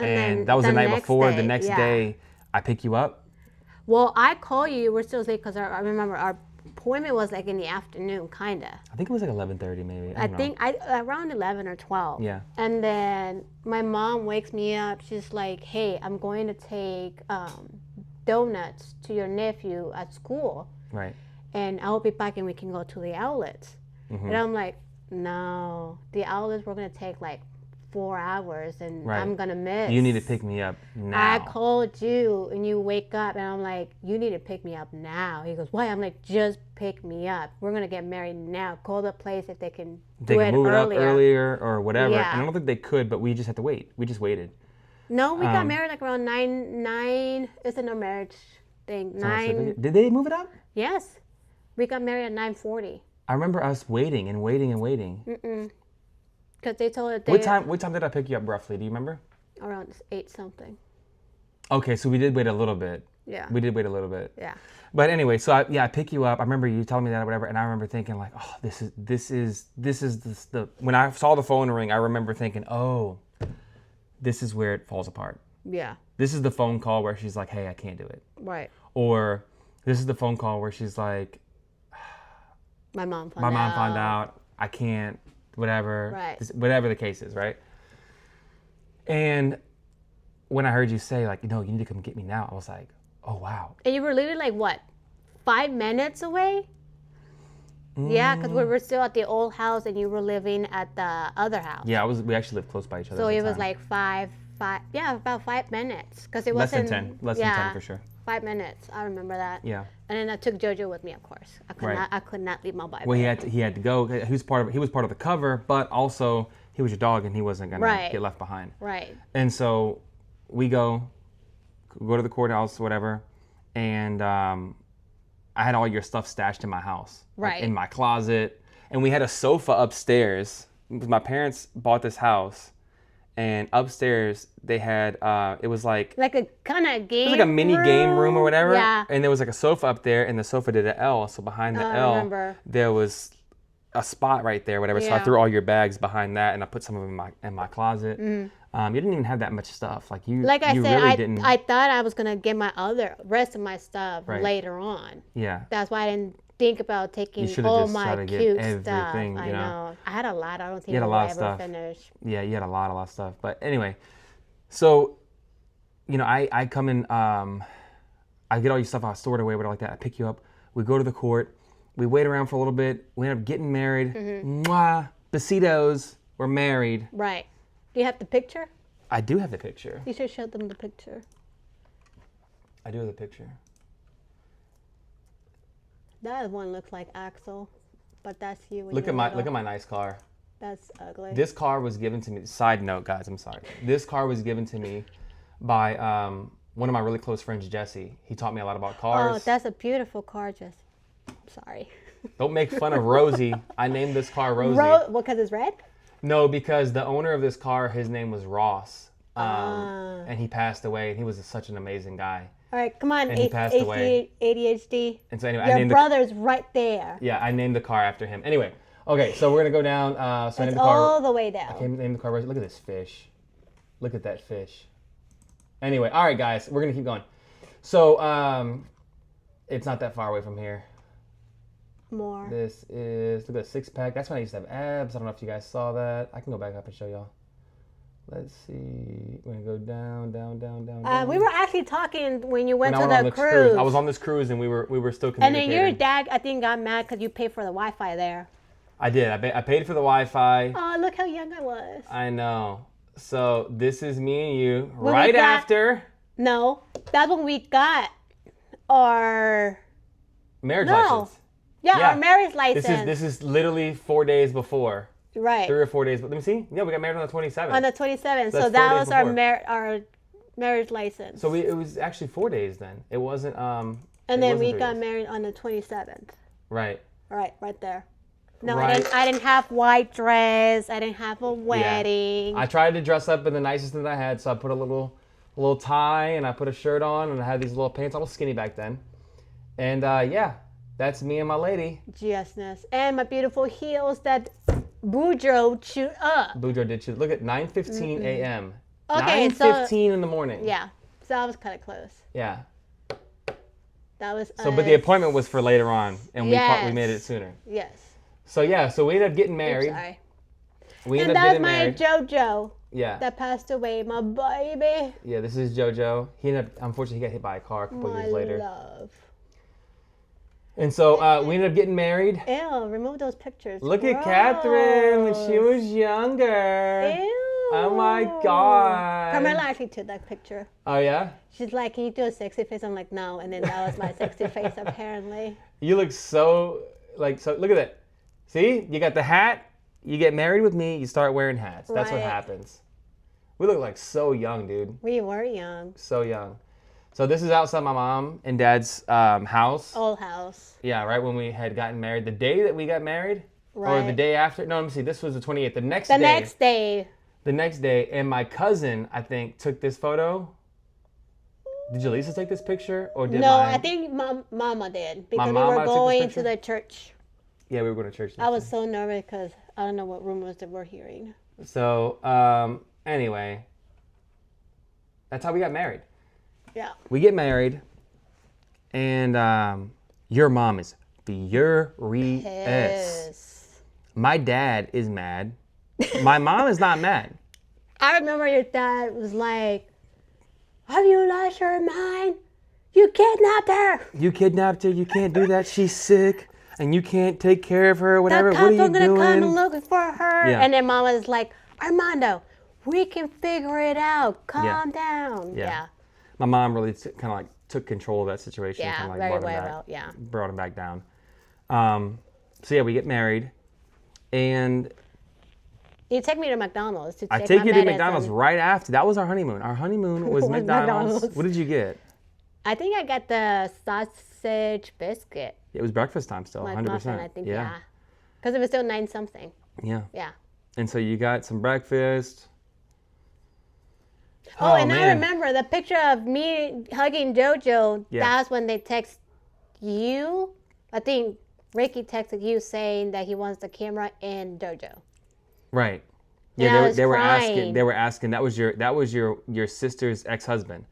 and that was the night before. The next day, I pick you up. Well, I call you. We're still late because I remember our appointment was like in the afternoon, kinda. I think it was like 11:30, maybe. I think around 11 or 12. Yeah. And then my mom wakes me up. She's like, "Hey, I'm going to take donuts to your nephew at school. Right. And I'll be back, and we can go to the outlets." Mm-hmm. And I'm like, "No, the outlets were gonna take like 4 hours, and I'm gonna miss. You need to pick me up now." I called you, and you wake up, and I'm like, "You need to pick me up now." He goes, "Why?" I'm like, "Just pick me up. We're gonna get married now. Call the place if they can do it move earlier. It up earlier or whatever." Yeah. And I don't think they could, but we just had to wait. We just waited. No, we got married like around 9. It's in a marriage thing. 9. Did they move it up? Yes, we got married at 9:40. I remember us waiting and waiting and waiting. Mm-mm. Because they told us. What time did I pick you up roughly? Do you remember? Around 8 something. Okay, so we did wait a little bit. Yeah. We did wait a little bit. Yeah. But anyway, so I pick you up. I remember you telling me that or whatever, and I remember thinking like, oh, this is the when I saw the phone ring, I remember thinking, oh, this is where it falls apart. Yeah. This is the phone call where she's like, hey, I can't do it. Right. Or This is the phone call where she's like, my mom found out. I can't, whatever. Right. Whatever the case is, right? And when I heard you say, like, you need to come get me now, I was like, oh, wow. And you were literally like, what, 5 minutes away? Yeah, because we were still at the old house and you were living at the other house. Yeah, we actually lived close by each other. So it was like about 5 minutes. Because it wasn't. Less than 10 for sure. 5 minutes. I remember that. Yeah. And then I took JoJo with me, of course. I could not leave my Bible. Well, he had to go. He was part of the cover, but also he was your dog and he wasn't gonna get left behind. Right. And so we go to the courthouse, whatever, and I had all your stuff stashed in my house, right, like in my closet, and we had a sofa upstairs. My parents bought this house, and upstairs they had it was like a kind of game. It was like a mini game room or whatever. Yeah. And there was like a sofa up there, and the sofa did an L. So behind the L, there was a spot right there, whatever. Yeah. So I threw all your bags behind that, and I put some of them in my closet. Mm. You didn't even have that much stuff. I thought I was gonna get my rest of my stuff later on. Yeah. That's why I didn't think about taking all my cute stuff. I know. I had a lot. I don't think I ever finished. Yeah, you had a lot of stuff. But anyway, so I come in. I get all your stuff. I store it away, whatever like that. I pick you up. We go to the court. We wait around for a little bit. We end up getting married. Mm-hmm. Mwah, besitos. We're married. Right. Do you have the picture? I do have the picture. You should show them the picture. I do have the picture. That one looks like Axel, but that's you. Look at my nice car. That's ugly. This car was given to me. Side note, guys, I'm sorry. This car was given to me by one of my really close friends, Jesse. He taught me a lot about cars. Oh, that's a beautiful car, Jesse. I'm sorry. Don't make fun of Rosie. I named this car Rosie. Because it's red? No, because the owner of this car, his name was Ross, and he passed away. And he was such an amazing guy. All right, come on, and he passed away. ADHD. And so anyway, your brother's right there. Yeah, I named the car after him. Anyway, okay, so we're gonna go down. So I named the car all the way down. I named the car. Look at this fish. Look at that fish. Anyway, all right, guys, we're gonna keep going. So it's not that far away from here. More. This is, look at the 6-pack. That's when I used to have abs. I don't know if you guys saw that. I can go back up and show y'all. Let's see. We're going to go down, down, down, down, down. We were actually talking when you went to the cruise. I was on this cruise and we were still communicating. And then your dad, I think, got mad because you paid for the Wi-Fi there. I did. I paid for the Wi-Fi. Oh, look how young I was. I know. So this is me and you right after. No, that's when we got our marriage license. Yeah, our marriage license. This is literally 4 days before. Right. 3 or 4 days. Let me see. Yeah, we got married on the 27th. On the 27th. So that was our marriage license. So it was actually 4 days then. It wasn't. And then we got married on the 27th. Right. Right there. No, right. I didn't have white dress. I didn't have a wedding. Yeah. I tried to dress up in the nicest that I had, so I put a little tie and I put a shirt on and I had these little pants. I was skinny back then. And yeah. That's me and my lady. Justness. And my beautiful heels that Boudreaux chewed up. Boudreaux did chew. Look at 9:15 a.m. Okay, 9:15 in the morning. Yeah. So I was kind of close. Yeah. That was so, but the appointment was for later on, and we made it sooner. Yes. So yeah, so we ended up getting married. Sorry. We ended up getting married. And that was my JoJo. Yeah. That passed away, my baby. Yeah, this is JoJo. Unfortunately, he got hit by a car a couple years later. My love. And so we ended up getting married. Ew, remove those pictures. Look at Katherine when she was younger. Ew. Oh my God. Carmela actually took that picture. Oh yeah? She's like, can you do a sexy face? I'm like, no. And then that was my sexy face apparently. You look so look at that. See, you got the hat. You get married with me, you start wearing hats. That's what happens. We look like so young, dude. We were young. So young. So this is outside my mom and dad's house. Old house. Yeah, right when we had gotten married. The day that we got married? Right. Or the day after? No, let me see. This was the 28th. The next day. And my cousin, I think, took this photo. Did Jaleesa take this picture? Or did I think Mama did. Because we were going to the church. Yeah, we were going to church. I was so nervous because I don't know what rumors that we're hearing. So, anyway. That's how we got married. Yeah. We get married, And your mom is furious. My dad is mad. My mom is not mad. I remember your dad was like, have you lost your mind? You kidnapped her. You kidnapped her. You can't do that. She's sick. And you can't take care of her. Whatever. The what are you cops are going to come doing? and look for her. Yeah. And then Mama is like, Armando, we can figure it out. Calm down. Yeah. My mom really kind of like took control of that situation. Yeah, Kind of like very brought him well. back, Yeah. Brought him back down. So yeah, we get married. And you take me to McDonald's to I take take my you to medicine. McDonald's right after. That was our honeymoon. Our honeymoon was McDonald's. What did you get? I think I got the sausage biscuit. It was breakfast time still, 100%. Muffin, I think, yeah. Because it was still 9-something. Yeah. Yeah. And so you got some breakfast. Oh, and man. I remember the picture of me hugging JoJo. Yeah. That was when they text you. I think Ricky texted you saying that he wants the camera and JoJo. Right. Yeah, they were asking. That was your sister's ex-husband.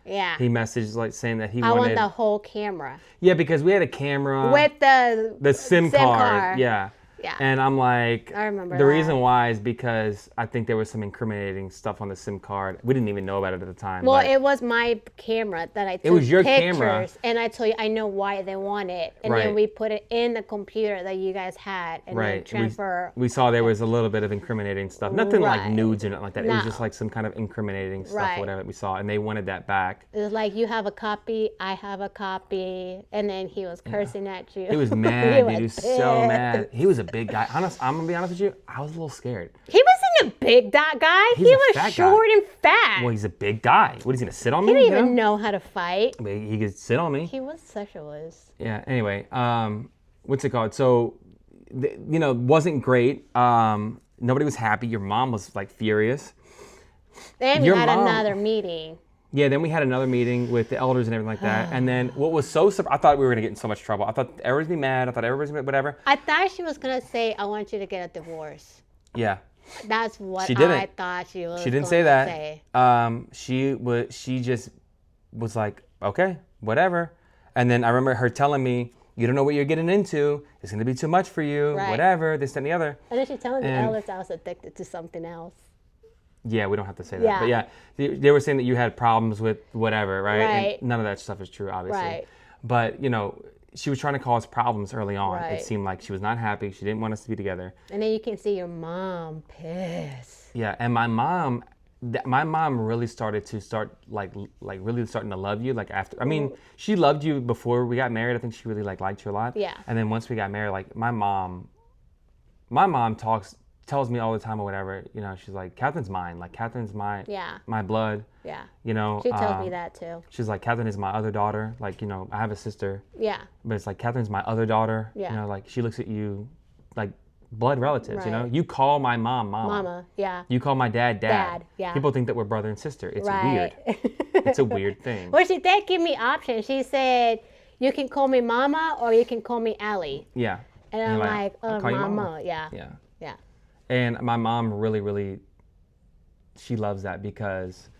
Yeah. He messaged like saying that I want the whole camera. Yeah, because we had a camera with the SIM card. Yeah. Yeah. And I'm like, I remember the reason why is because I think there was some incriminating stuff on the SIM card. We didn't even know about it at the time. Well, it was my camera that I took. It was your pictures, camera. And I told you I know why they want it. And then we put it in the computer that you guys had and then transfer. We saw there was a little bit of incriminating stuff. Nothing like nudes or nothing like that. No. It was just like some kind of incriminating stuff or whatever that we saw. And they wanted that back. It was like, you have a copy, I have a copy. And then he was cursing at you. He was mad, dude. He was so mad. He was a big guy. I'm going to be honest with you, I was a little scared. He wasn't a big guy. He was short and fat. Well, he's a big guy. What, he's going to sit on me? He didn't even know how to fight. I mean, he could sit on me. He was socialist. Yeah, anyway, what's it called? So, wasn't great. Nobody was happy. Your mom was, like, furious. Then we had another meeting. Yeah, then we had another meeting with the elders and everything like that. And then what was so I thought we were going to get in so much trouble. I thought everybody's be mad. I thought everybody's going to whatever. I thought she was going to say, I want you to get a divorce. Yeah. That's what I thought she was. She didn't say that. She just was like, okay, whatever. And then I remember her telling me, you don't know what you're getting into. It's going to be too much for you. Right. Whatever, this, that, and the other. And then she's telling the elders I was addicted to something else. Yeah, we don't have to say that. Yeah. But yeah, they were saying that you had problems with whatever, right? And none of that stuff is true, obviously. Right. But, she was trying to cause problems early on. Right. It seemed like she was not happy. She didn't want us to be together. And then you can see your mom pissed. Yeah, and my mom really started to really starting to love you like after. I mean, she loved you before we got married. I think she really liked you a lot. Yeah. And then once we got married, like my mom tells me all the time or whatever, she's like, Catherine's mine. Like, Catherine's my blood. Yeah. She tells me that too. She's like, Catherine is my other daughter. Like, I have a sister. Yeah. But it's like, Catherine's my other daughter. Yeah. Like, she looks at you like blood relatives, right. You call my mom, Mama. Yeah. You call my dad. Yeah. People think that we're brother and sister. It's weird. It's a weird thing. Well, she did give me options. She said, you can call me Mama or you can call me Allie. Yeah. And I'm like, Mama. Yeah. And my mom really, really, she loves that because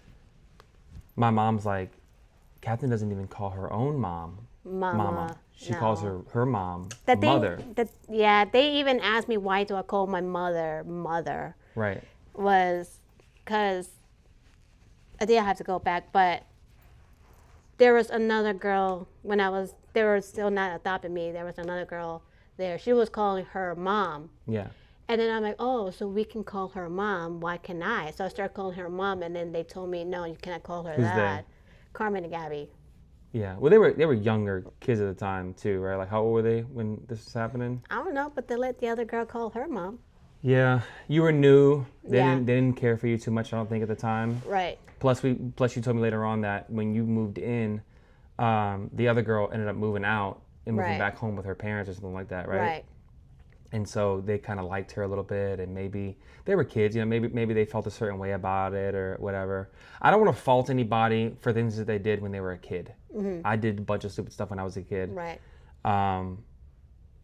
my mom's like, Catherine doesn't even call her own mom Mama. She calls her mom Mother. They even asked me, why do I call my mother Mother? Right. Was because I did have to go back, but there was another girl they were still not adopting me. There was another girl there. She was calling her mom. Yeah. And then I'm like, oh, so we can call her mom. Why can I? So I started calling her mom, and then they told me, no, you cannot call her that. Carmen and Gabby. Yeah. Well, they were younger kids at the time too, right? Like, how old were they when this was happening? I don't know, but they let the other girl call her mom. Yeah. You were new. They didn't care for you too much, I don't think, at the time. Right. Plus you told me later on that when you moved in, the other girl ended up moving out and moving back home with her parents or something like that, right? Right. And so they kind of liked her a little bit, and maybe they were kids, maybe they felt a certain way about it or whatever. I don't want to fault anybody for things that they did when they were a kid. Mm-hmm. I did a bunch of stupid stuff when I was a kid. Right. And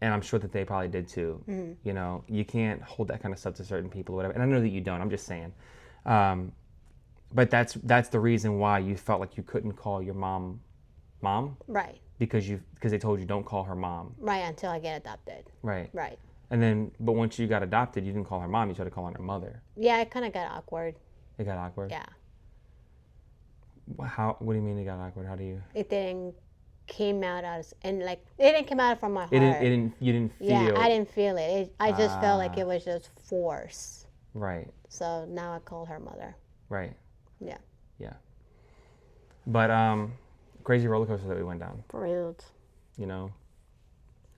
I'm sure that they probably did too. Mm-hmm. You can't hold that kind of stuff to certain people or whatever. And I know that you don't, I'm just saying. But that's the reason why you felt like you couldn't call your mom. Right. because they told you don't call her mom. Right, until I get adopted. Right. Right. And then, but once you got adopted, you didn't call her mom. You started calling her mother. Yeah, it kind of got awkward. It got awkward? Yeah. What do you mean it got awkward? How do you? It didn't came out as, and like, it didn't come out from my heart. You didn't feel. Yeah, I didn't feel it. I just felt like it was just force. Right. So now I call her mother. Right. Yeah. Yeah. But crazy roller coaster that we went down. For real. You know.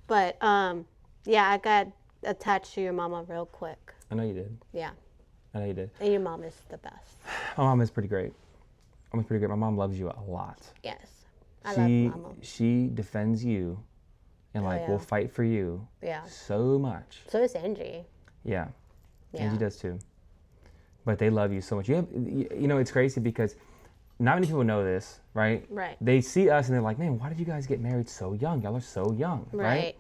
But yeah, I got attached to your mama real quick. I know you did. Yeah. I know you did. And your mom is the best. My mom is pretty great. My mom loves you a lot. Yes. I love mama. She defends you and will fight for you. Yeah. So much. So is Angie. Yeah. Angie does too. But they love you so much. It's crazy because not many people know this, right? Right. They see us and they're like, man, why did you guys get married so young? Y'all are so young, right?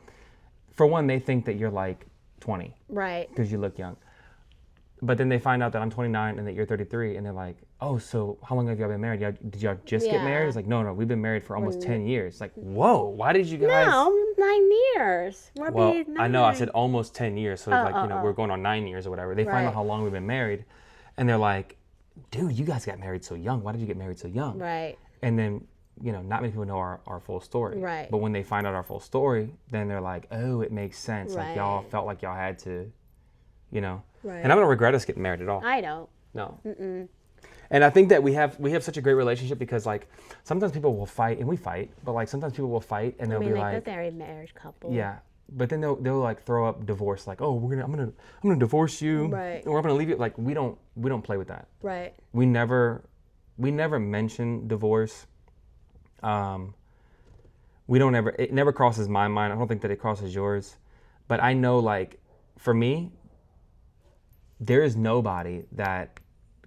For one, they think that you're like 20. Right. Because you look young. But then they find out that I'm 29 and that you're 33, and they're like, oh, so how long have y'all been married? Did y'all just get married? It's like, no, we've been married for almost 10 years. It's like, whoa, why did you guys? No, 9 years. I know, I said almost 10 years, so it's we're going on 9 years or whatever. They find out how long we've been married, and they're like, dude, you guys got married so young. Why did you get married so young? Right. And then, not many people know our full story. Right. But when they find out our full story, then they're like, oh, it makes sense. Right. Like, y'all felt like y'all had to, Right. And I don't regret us getting married at all. I don't. No. Mm-mm. And I think that we have such a great relationship because, like, sometimes people will fight, and we fight, but, like, sometimes people will fight, and they'll be like... the very marriage couple. Yeah. But then they'll like, throw up divorce, like, oh, I'm gonna divorce you. Right. Or I'm gonna leave you. Like, we don't play with that. Right. We never mention divorce. It never crosses my mind. I don't think that it crosses yours. But I know, like, for me, there is nobody that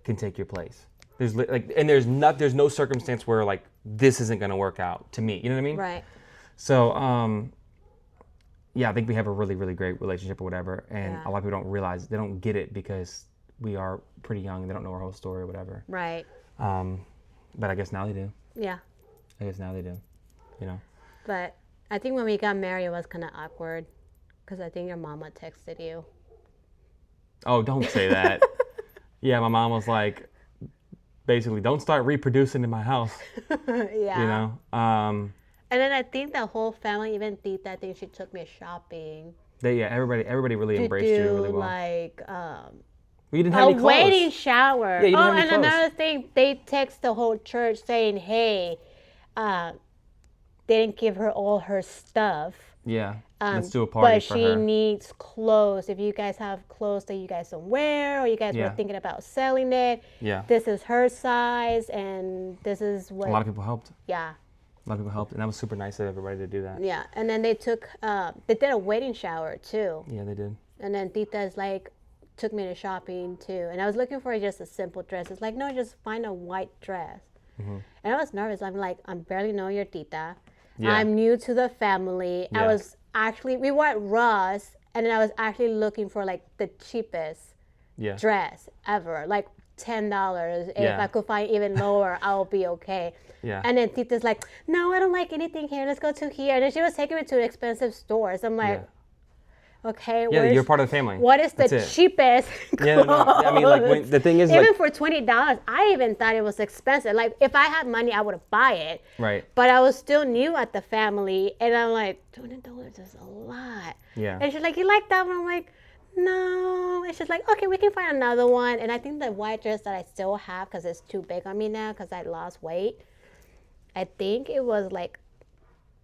can take your place. There's no circumstance where, like, this isn't going to work out to me. You know what I mean? Right. So, I think we have a really, really great relationship or whatever. And a lot of people don't realize, they don't get it because we are pretty young and they don't know our whole story or whatever. Right. But I guess now they do. Yeah. I guess now they do. But I think when we got married, it was kind of awkward because I think your mama texted you. Oh, don't say that. Yeah, my mom was like, basically, don't start reproducing in my house. Yeah. And then I think the whole family, even Tita, I think she took me shopping. Everybody really embraced you really well. Like, you didn't have any clothes. A wedding shower. Yeah, you didn't have any clothes. Another thing, they text the whole church saying, hey, they didn't give her all her stuff. Yeah. Let's do a party for her. But she needs clothes. If you guys have clothes that you guys don't wear, or you guys were thinking about selling it, this is her size, and this is what... A lot of people helped. Yeah. A lot of people helped, and that was super nice of everybody to do that. Yeah, and then they did a wedding shower, too. Yeah, they did. And then Tita's like, took me to shopping, too. And I was looking for just a simple dress. It's like, no, just find a white dress. Mm-hmm. And I was nervous. I'm like, I barely know your Tita. Yeah. I'm new to the family. Yeah. We were at Ross, and then I was actually looking for, like, the cheapest dress ever, like $10. If I could find even lower, I'll be okay. Yeah. And then Tita's like, no, I don't like anything here. Let's go to here. And then she was taking me to expensive stores. I'm like, okay. Yeah, you're part of the family. What is the cheapest clothes? Yeah, no, I mean, like, the thing is, even for $20, I even thought it was expensive. Like, if I had money, I would buy it. Right. But I was still new at the family, and I'm like, $20 is a lot. Yeah. And she's like, you like that one? I'm like, no. And she's like, okay, we can find another one. And I think the white dress that I still have, because it's too big on me now, because I lost weight, I think it was like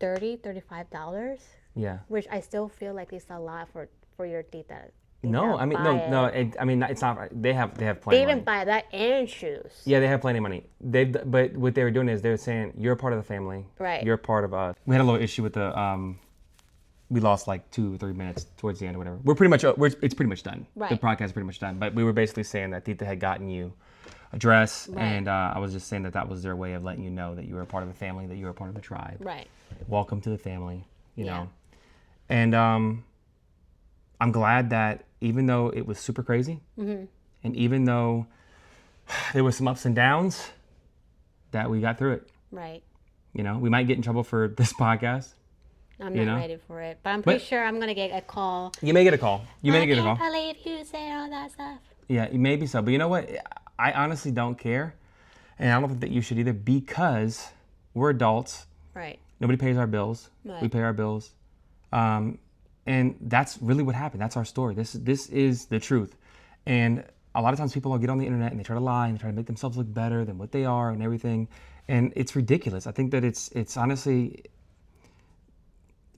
$35. Yeah. Which I still feel like it's a lot for your Tita. No, I mean, it's not. They have plenty. They even buy that and shoes. Yeah, they have plenty of money. But what they were doing is they were saying, you're a part of the family. Right. You're a part of us. We had a little issue with the we lost like 2 or 3 minutes towards the end or whatever. It's pretty much done. Right. The podcast is pretty much done. But we were basically saying that Tita had gotten you a dress, and I was just saying that was their way of letting you know that you were a part of the family, that you were a part of the tribe. Right. Welcome to the family. You know. And I'm glad that even though it was super crazy, and even though there was some ups and downs, that we got through it. Right. You know, we might get in trouble for this podcast. I'm not ready for it, but I'm pretty sure I'm gonna get a call. You may get a call. You may get a call. I can't believe you said all that stuff. Yeah, maybe so. But you know what? I honestly don't care, and I don't think that you should either, because we're adults. Right. Nobody pays our bills. Right. We pay our bills, and that's really what happened. That's our story. This is the truth, and a lot of times people will get on the internet and they try to lie and they try to make themselves look better than what they are and everything, and it's ridiculous. I think that it's honestly.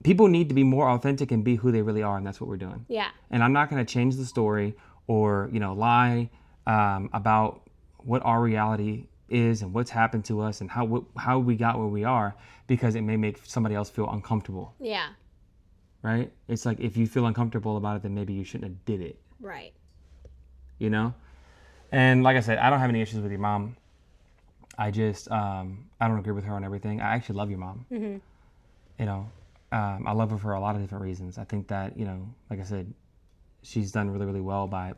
People need to be more authentic and be who they really are, and that's what we're doing. Yeah. And I'm not going to change the story or, lie about what our reality is and what's happened to us and how we got where we are, because it may make somebody else feel uncomfortable. Yeah. Right? It's like, if you feel uncomfortable about it, then maybe you shouldn't have did it. Right. And like I said, I don't have any issues with your mom. I just, I don't agree with her on everything. I actually love your mom. Mm-hmm. I love her for a lot of different reasons. I think that, like I said, she's done really, really well by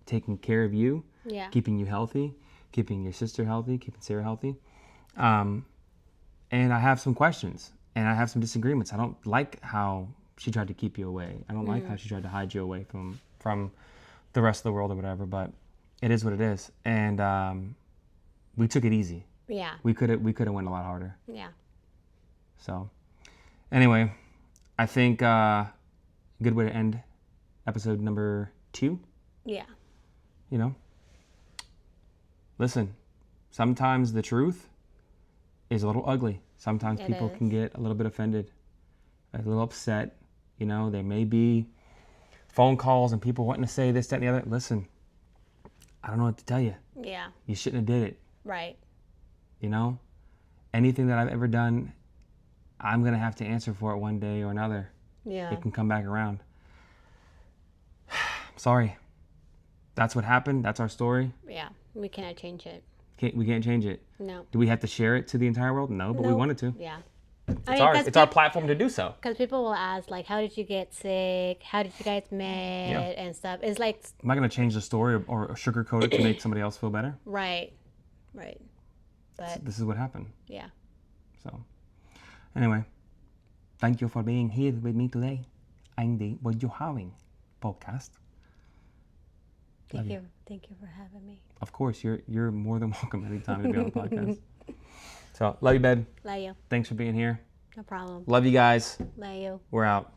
taking care of you, keeping you healthy, keeping your sister healthy, keeping Sarah healthy. And I have some questions and I have some disagreements. I don't like how she tried to keep you away. I don't like how she tried to hide you away from the rest of the world or whatever, but it is what it is. And we took it easy. Yeah. We could have went a lot harder. Yeah. So anyway, I think a good way to end episode number 2. Yeah. Listen, sometimes the truth is a little ugly. Sometimes people can get a little bit offended, a little upset. There may be phone calls and people wanting to say this, that, and the other. Listen, I don't know what to tell you. Yeah. You shouldn't have did it. Right. Anything that I've ever done, I'm going to have to answer for it one day or another. Yeah. It can come back around. Sorry. That's what happened. That's our story. Yeah. We cannot change it. We can't change it. No. Do we have to share it to the entire world? No, but we wanted to. Yeah. It's our platform to do so. Because people will ask, like, how did you get sick? How did you guys met? And stuff. It's like... I'm not going to change the story or sugarcoat it to make somebody else feel better. Right. Right. But... This is what happened. Yeah. So, anyway, thank you for being here with me today in the What You Having podcast. Thank you for having me. Of course, you're more than welcome anytime to be on the podcast. So, love you, babe. Love you. Thanks for being here. No problem. Love you guys. Love you. We're out.